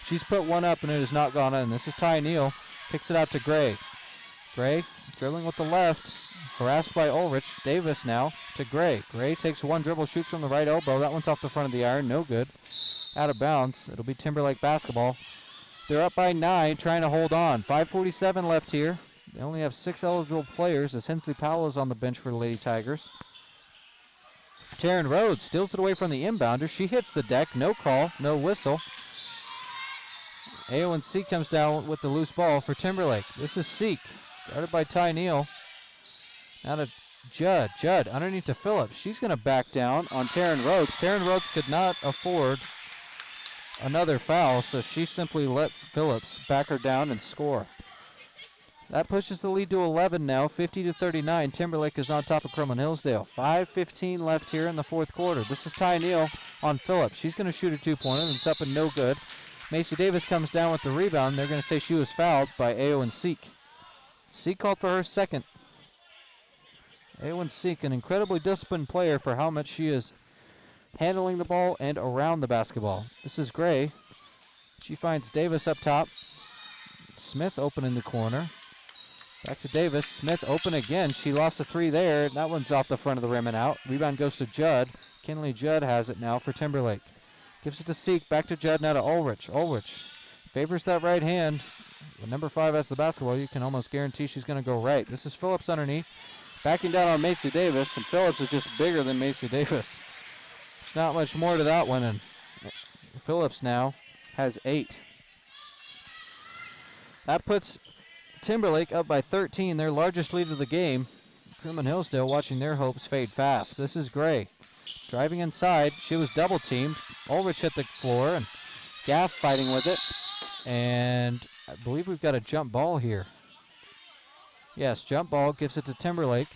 she's put one up and it has not gone in. This is Ty Neal. Kicks it out to Gray. Gray dribbling with the left. Harassed by Ulrich. Davis now to Gray. Gray takes one dribble, shoots from the right elbow. That one's off the front of the iron. No good. Out of bounds. It'll be Timberlake basketball. They're up by 9, trying to hold on. 5:47 left here. They only have 6 eligible players as Hensley Powell is on the bench for the Lady Tigers. Taryn Rhodes steals it away from the inbounder. She hits the deck. No call, no whistle. Aowen Seek comes down with the loose ball for Timberlake. This is Seek, guarded by Ty Neal. Now to Judd. Judd underneath to Phillips. She's going to back down on Taryn Rhodes. Taryn Rhodes could not afford another foul, so she simply lets Phillips back her down and score. That pushes the lead to 11 now, 50-39. Timberlake is on top of Kremlin Hillsdale. 5:15 left here in the fourth quarter. This is Ty Neal on Phillips. She's going to shoot a 2-pointer, and it's up and no good. Macy Davis comes down with the rebound. They're going to say she was fouled by Aowen Seek. Seek called for her second. Aowen Seek, an incredibly disciplined player for how much she is handling the ball and around the basketball. This is Gray. She finds Davis up top. Smith open in the corner. Back to Davis. Smith open again. She lost a 3 there. That one's off the front of the rim and out. Rebound goes to Judd. Kinley Judd has it now for Timberlake. Gives it to Seek. Back to Judd. Now to Ulrich. Ulrich favors that right hand. When number 5 has the basketball, you can almost guarantee she's going to go right. This is Phillips underneath. Backing down on Macy Davis, and Phillips is just bigger than Macy Davis. There's not much more to that one, and Phillips now has 8. That puts Timberlake up by 13, their largest lead of the game. Kremlin Hillsdale watching their hopes fade fast. This is Gray. Driving inside, she was double teamed. Ulrich hit the floor, and Gaff fighting with it. And I believe we've got a jump ball here. Yes, jump ball, gives it to Timberlake.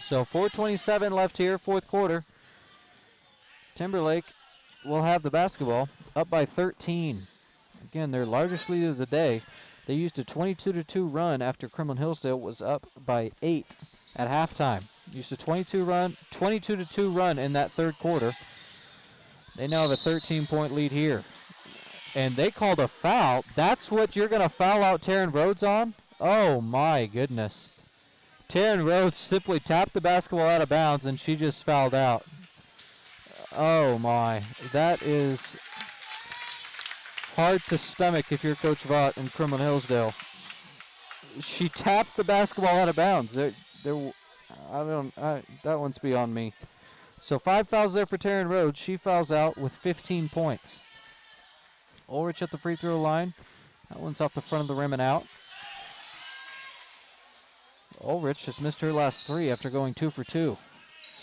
So 4:27 left here, fourth quarter. Timberlake will have the basketball, up by 13. Again, their largest lead of the day. They used a 22-2 run after Kremlin Hillsdale was up by 8 at halftime. Used a 22-2 run in that third quarter. They now have a 13-point lead here. And they called a foul. That's what you're going to foul out Taryn Rhodes on? Oh, my goodness. Taryn Rhodes simply tapped the basketball out of bounds, and she just fouled out. Oh, my. That is hard to stomach if you're Coach Vaught in Kremlin Hillsdale. She tapped the basketball out of bounds. That one's beyond me. So 5 fouls there for Taryn Rhodes. She fouls out with 15 points. Ulrich at the free throw line. That one's off the front of the rim and out. Ulrich has missed her last 3 after going 2 for 2.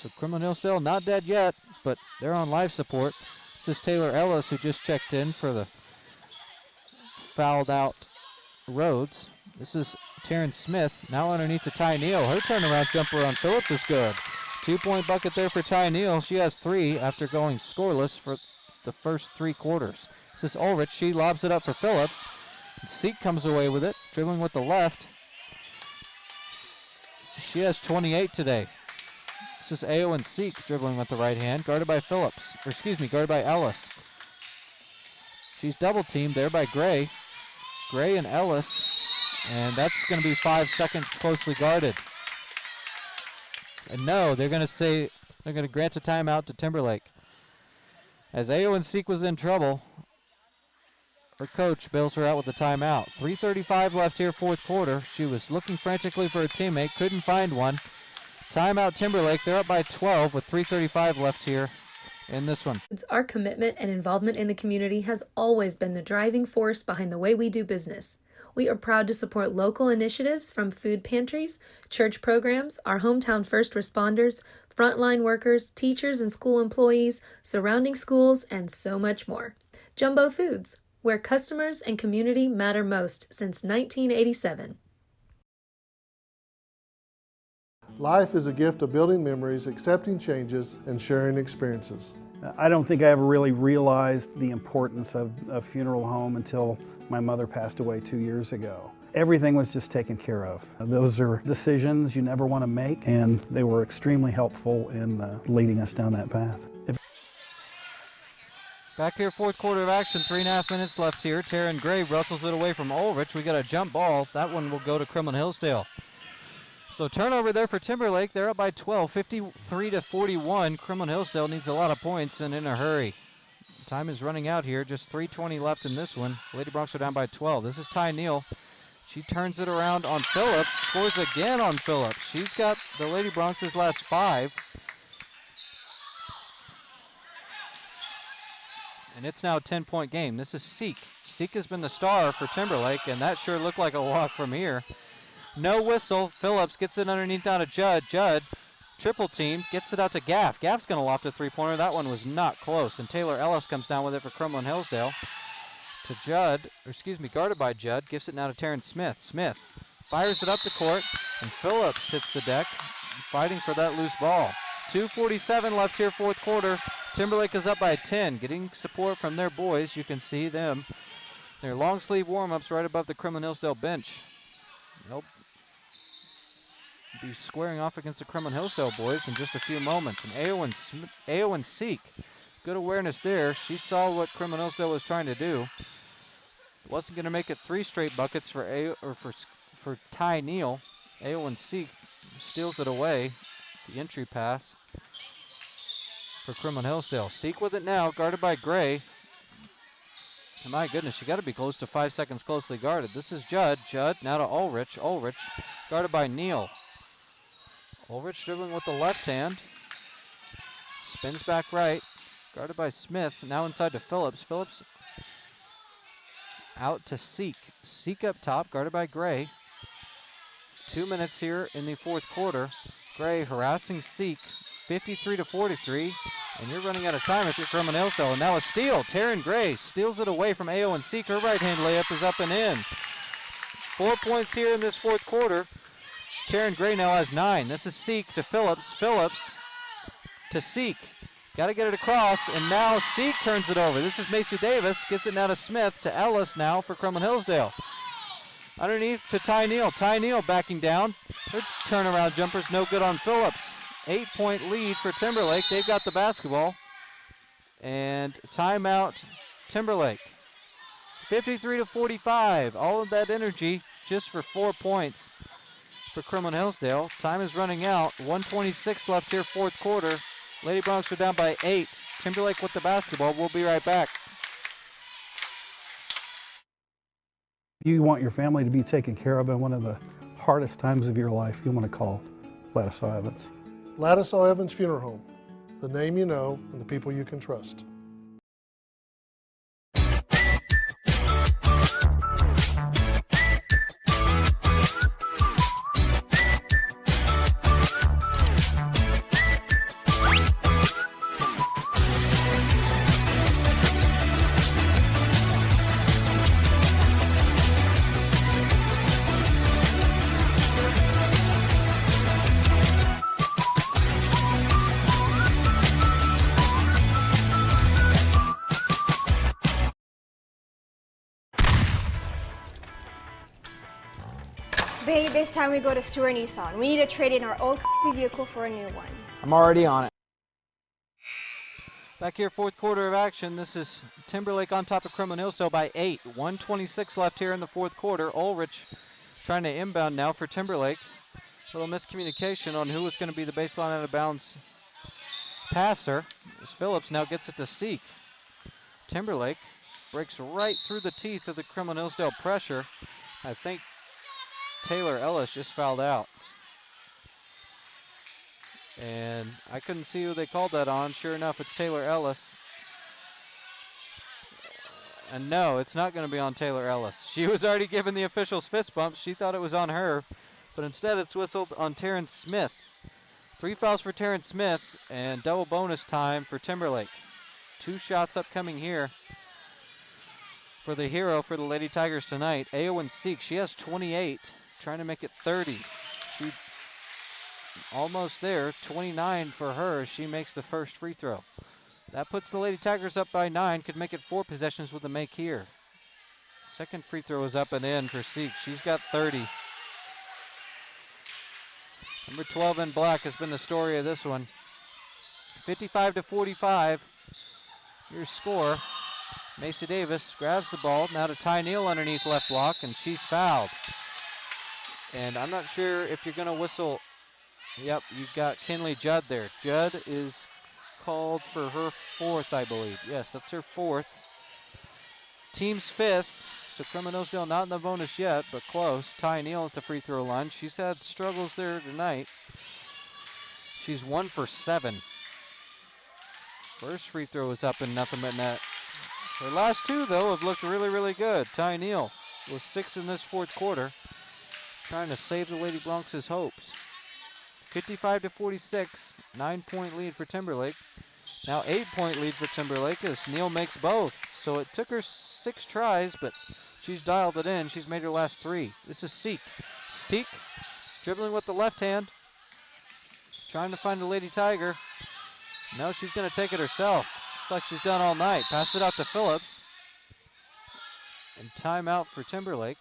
So Kremlin Hillsdale not dead yet, but they're on life support. This is Taylor Ellis who just checked in for the fouled out Rhodes. This is Taryn Smith now underneath to Ty Neal. Her turnaround jumper on Phillips is good. 2-point bucket there for Ty Neal. She has 3 after going scoreless for the first 3 quarters. This is Ulrich. She lobs it up for Phillips. Seek comes away with it, dribbling with the left. She has 28 today. This is Aowen Seek dribbling with the right hand, guarded by guarded by Ellis. She's double teamed there by Gray. Gray and Ellis, and that's going to be 5 seconds closely guarded. And no, they're going to grant a timeout to Timberlake. As Aowen Seek was in trouble, her coach bails her out with a timeout. 3:35 left here, fourth quarter. She was looking frantically for a teammate, couldn't find one. Timeout Timberlake. They're up by 12 with 3:35 left here in this one. Our commitment and involvement in the community has always been the driving force behind the way we do business. We are proud to support local initiatives from food pantries, church programs, our hometown first responders, frontline workers, teachers and school employees, surrounding schools, and so much more. Jumbo Foods, where customers and community matter most since 1987. Life is a gift of building memories, accepting changes, and sharing experiences. I don't think I ever really realized the importance of a funeral home until my mother passed away 2 years ago. Everything was just taken care of. Those are decisions you never want to make, and they were extremely helpful in leading us down that path. Back here, fourth quarter of action, 3.5 minutes left here. Taryn Gray wrestles it away from Ulrich. We got a jump ball. That one will go to Kremlin Hillsdale. So turnover there for Timberlake. They're up by 12, 53-41. Kremlin Hillsdale needs a lot of points and in a hurry. Time is running out here. Just 3:20 left in this one. Lady Broncs are down by 12. This is Ty Neal. She turns it around on Phillips. Scores again on Phillips. She's got the Lady Broncs' last 5. And it's now a 10-point game. This is Seek. Seek has been the star for Timberlake, and that sure looked like a walk from here. No whistle. Phillips gets it underneath down to Judd. Judd, triple team, gets it out to Gaff. Gaff's going to loft a three-pointer. That one was not close. And Taylor Ellis comes down with it for Kremlin Hillsdale. To Judd, guarded by Judd. Gives it now to Taryn Smith. Smith fires it up the court, and Phillips hits the deck, fighting for that loose ball. 2:47 left here, fourth quarter. Timberlake is up by 10, getting support from their boys. You can see them. Their long sleeve warm-ups right above the Kremlin Hillsdale bench. They'll be squaring off against the Kremlin Hillsdale boys in just a few moments. And Aowen Seek, good awareness there. She saw what Kremlin Hillsdale was trying to do. Wasn't going to make it 3 straight buckets for Ty Neal. Aowen Seek steals it away. The entry pass for Kremlin Hillsdale. Seek with it now, guarded by Gray. And my goodness, you got to be close to 5 seconds closely guarded. This is Judd. Judd now to Ulrich. Ulrich guarded by Neal. Ulrich dribbling with the left hand. Spins back right. Guarded by Smith. Now inside to Phillips. Phillips out to Seek. Seek up top, guarded by Gray. 2 minutes here in the fourth quarter. Gray harassing Seek. 53-43. And you're running out of time if you're Kremlin Hillsdale. And now a steal. Taryn Gray steals it away from Ao and Seek. Her right-hand layup is up and in. 4 points here in this fourth quarter. Taryn Gray now has 9. This is Seek to Phillips. Phillips to Seek. Got to get it across, and now Seek turns it over. This is Macy Davis. Gets it now to Smith, to Ellis now for Kremlin Hillsdale. Underneath to Ty Neal. Ty Neal backing down. Her turnaround jumper's no good on Phillips. 8-point lead for Timberlake. They've got the basketball. And timeout Timberlake. 53-45. All of that energy just for 4 points for Kremlin Hillsdale. Time is running out. 1:26 left here, fourth quarter. Lady Broncs are down by 8. Timberlake with the basketball. We'll be right back. You want your family to be taken care of in one of the hardest times of your life, you want to call Ladislaw Evans. Ladislaw Evans Funeral Home, the name you know and the people you can trust. Babe, it's time we go to Stewart Nissan. We need to trade in our old vehicle for a new one. I'm already on it. Back here, fourth quarter of action. This is Timberlake on top of Kremlin Hillsdale by 8. 1:26 left here in the fourth quarter. Ulrich trying to inbound now for Timberlake. A little miscommunication on who was going to be the baseline out of bounds passer. As Phillips now gets it to Seek. Timberlake breaks right through the teeth of the Kremlin Hillsdale pressure. I think Taylor Ellis just fouled out. And I couldn't see who they called that on. Sure enough, it's Taylor Ellis. And no, it's not going to be on Taylor Ellis. She was already given the official's fist bump. She thought it was on her. But instead, it's whistled on Terrence Smith. 3 fouls for Terrence Smith and double bonus time for Timberlake. 2 shots upcoming here for the hero for the Lady Tigers tonight. Aowen Seek, she has 28, trying to make it 30. She almost there, 29 for her. She makes the first free throw. That puts the Lady Tigers up by 9, could make it 4 possessions with a make here. Second free throw is up and in for Seek. She's got 30. Number 12 in black has been the story of this one. 55-45. Your score. Macy Davis grabs the ball. Now to Ty Neal underneath left block, and she's fouled. And I'm not sure if you're going to whistle. Yep, you've got Kinley Judd there. Judd is called for her 4th, I believe. Yes, that's her 4th. Team's 5th. So Kremlin Hillsdale not in the bonus yet, but close. Ty Neal at the free throw line. She's had struggles there tonight. She's 1 for 7. First free throw is up and nothing but net. Her last 2, though, have looked really, really good. Ty Neal was 6 in this fourth quarter, trying to save the Lady Broncs' hopes. 55-46, 9-point lead for Timberlake. Now 8-point lead for Timberlake as Neal makes both. So it took her 6 tries, but she's dialed it in. She's made her last 3. This is Seek. Seek dribbling with the left hand, trying to find the Lady Tiger. No, she's going to take it herself, just like she's done all night. Pass it out to Phillips. And timeout for Timberlake.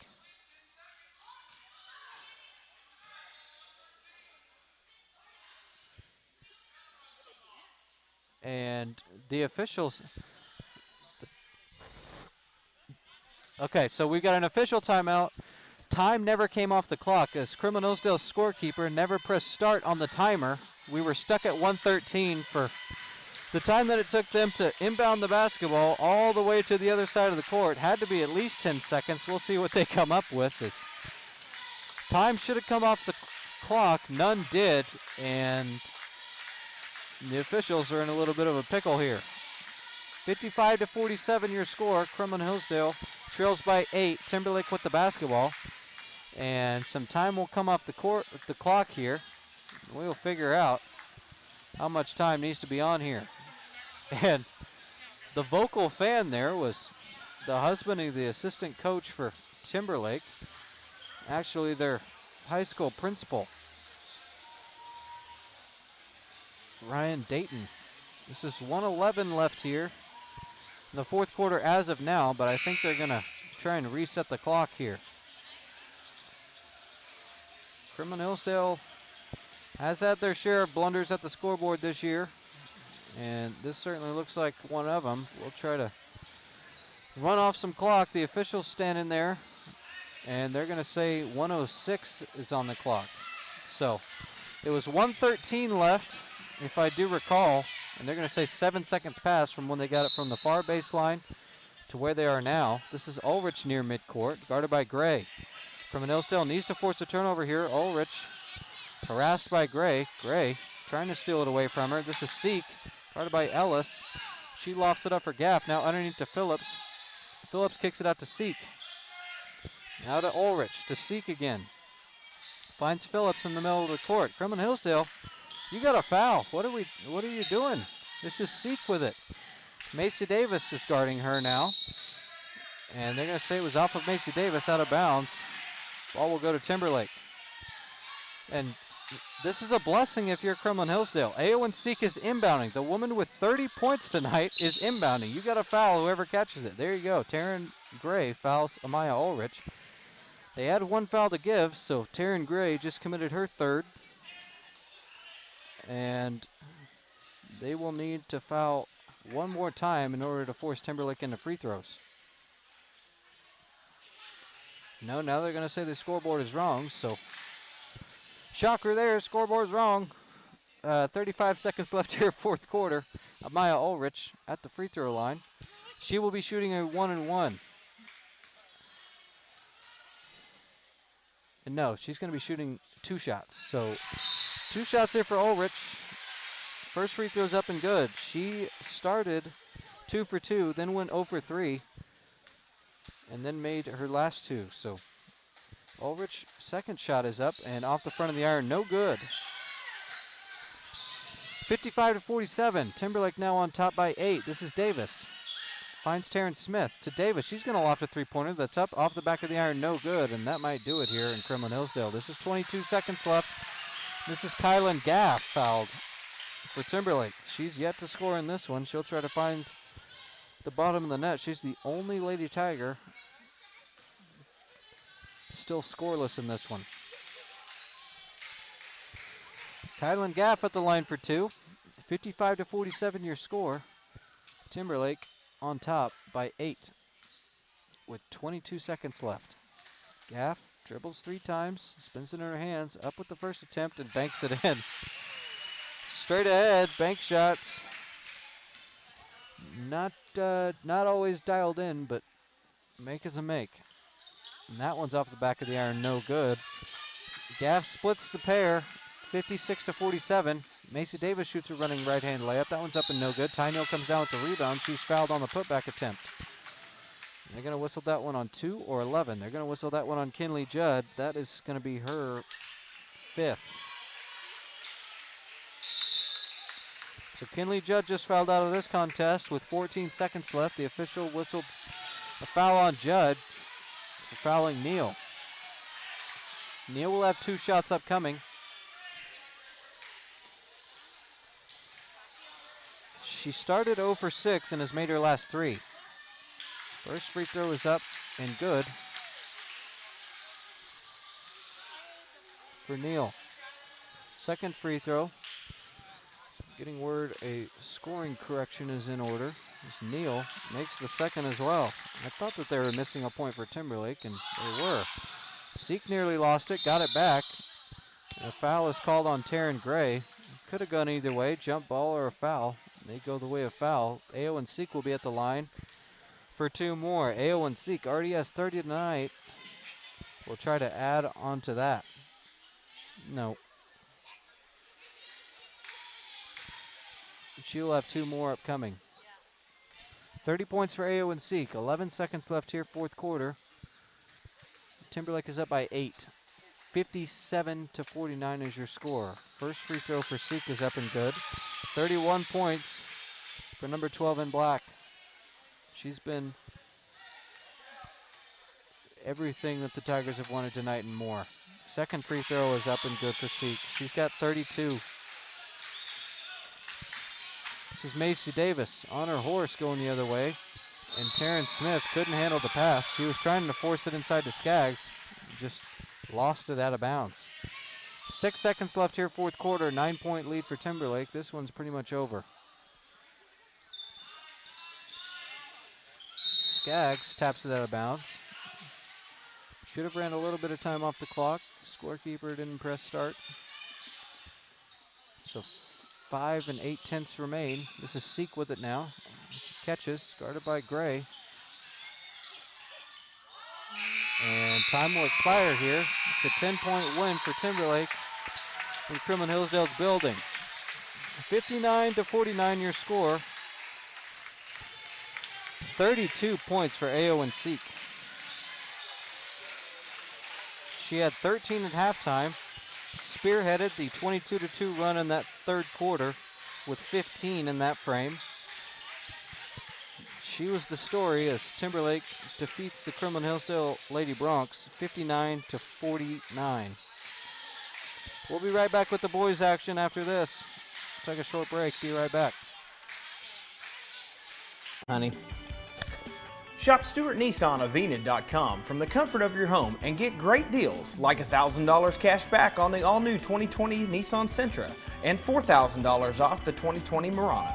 And the officials. Okay, so we got an official timeout. Time never came off the clock as Kremlin Hillsdale's scorekeeper never pressed start on the timer. We were stuck at 1:13 for The time that it took them to inbound the basketball all the way to the other side of the court had to be at least 10 seconds. We'll see what they come up with. This time should have come off the clock. None did, and the officials are in a little bit of a pickle here. 55-47 your score. Kremlin Hillsdale trails by 8. Timberlake with the basketball. And some time will come off the clock here. We'll figure out how much time needs to be on here. And the vocal fan there was the husband of the assistant coach for Timberlake. Actually, their high school principal, Ryan Dayton. This is 1:11 left here in the fourth quarter as of now, but I think they're going to try and reset the clock here. Kremlin Hillsdale has had their share of blunders at the scoreboard this year, and this certainly looks like one of them. We'll try to run off some clock. The officials standing there, and they're going to say 1:06 is on the clock. So it was 1:13 left, if I do recall, and they're going to say 7 seconds passed from when they got it from the far baseline to where they are now. This is Ulrich near midcourt, guarded by Gray. Kremlin Hillsdale needs to force a turnover here. Ulrich harassed by Gray. Gray trying to steal it away from her. This is Seek, guarded by Ellis. She lofts it up for Gaff. Now underneath to Phillips. Phillips kicks it out to Seek. Now to Ulrich, to Seek again. Finds Phillips in the middle of the court. Kremlin Hillsdale, you got a foul. What are you doing? This is Seek with it. Macy Davis is guarding her now. And they're going to say it was off of Macy Davis, out of bounds. Ball will go to Timberlake. And this is a blessing if you're Kremlin Hillsdale. Aowen Seek is inbounding. The woman with 30 points tonight is inbounding. You got to foul whoever catches it. There you go. Taryn Gray fouls Amaya Ulrich. They had one foul to give, so Taryn Gray just committed her third. And they will need to foul one more time in order to force Timberlake into free throws. No, now they're going to say the scoreboard is wrong, so shocker there, scoreboard's wrong. 35 seconds left here, fourth quarter. Amaya Ulrich at the free throw line. She will be shooting a 1-and-1. And no, she's going to be shooting 2 shots. So 2 shots here for Ulrich. First free throw's up and good. She started 2 for 2, then went 0 for 3. And then made her last 2. So Ulrich, second shot is up and off the front of the iron, no good. 55-47. Timberlake now on top by 8. This is Davis. Finds Taryn Smith to Davis. She's going to loft a three-pointer. That's up off the back of the iron, no good. And that might do it here in Kremlin Hillsdale. This is 22 seconds left. This is Kylan Gaff fouled for Timberlake. She's yet to score in this one. She'll try to find the bottom of the net. She's the only Lady Tiger still scoreless in this one. Kylan Gaff at the line for 2. 55-47 your score. Timberlake on top by 8 with 22 seconds left. Gaff dribbles 3 times, spins it in her hands, up with the first attempt and banks it in. Straight ahead, bank shots. Not always dialed in, but make is a make. And that one's off the back of the iron, no good. Gaff splits the pair, 56-47. Macy Davis shoots a running right-hand layup. That one's up and no good. Tyneal comes down with the rebound. She's fouled on the putback attempt. They're going to whistle that one on 2 or 11. They're going to whistle that one on Kinley Judd. That is going to be her 5th. So Kinley Judd just fouled out of this contest with 14 seconds left. The official whistled a foul on Judd for fouling Neal. Neal will have 2 shots upcoming. She started 0 for 6 and has made her last 3. First free throw is up and good for Neal. Second free throw. Getting word a scoring correction is in order. As Neal makes the second as well. I thought that they were missing a point for Timberlake, and they were. Seek nearly lost it, got it back. And a foul is called on Taryn Gray. Could have gone either way, jump ball or a foul. They go the way of foul. Ao and Seek will be at the line for 2 more. Ao and Seek already has 30 tonight. We'll try to add on to that. No. She will have 2 more upcoming. 30 points for Ao and Seek. 11 seconds left here, fourth quarter. Timberlake is up by 8. 57-49 is your score. First free throw for Seek is up and good. 31 points for number 12 in black. She's been everything that the Tigers have wanted tonight and more. Second free throw is up and good for Seek. She's got 32. This is Macy Davis on her horse going the other way. And Terrence Smith couldn't handle the pass. She was trying to force it inside to Skaggs. Just lost it out of bounds. 6 seconds left here, fourth quarter. 9-point lead for Timberlake. This one's pretty much over. Skaggs taps it out of bounds. Should have ran a little bit of time off the clock. Scorekeeper didn't press start. So 5 8/10 remain. This is Seek with it now. Catches, guarded by Gray. And time will expire here. It's a 10-point win for Timberlake in Kremlin Hillsdale's building. 59-49 your score. 32 points for Ao and Seek. She had 13 at halftime, spearheaded the 22-2 run in that third quarter with 15 in that frame. She was the story as Timberlake defeats the Kremlin Hillsdale Lady Broncs 59-49. We'll be right back with the boys action after this. Take a short break, be right back. Honey. Shop Stewart Nissan of Enid.com from the comfort of your home and get great deals like $1,000 cash back on the all-new 2020 Nissan Sentra and $4,000 off the 2020 Murano.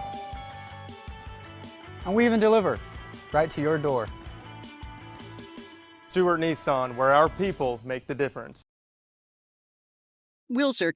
And we even deliver right to your door. Stewart Nissan, where our people make the difference. Wilshire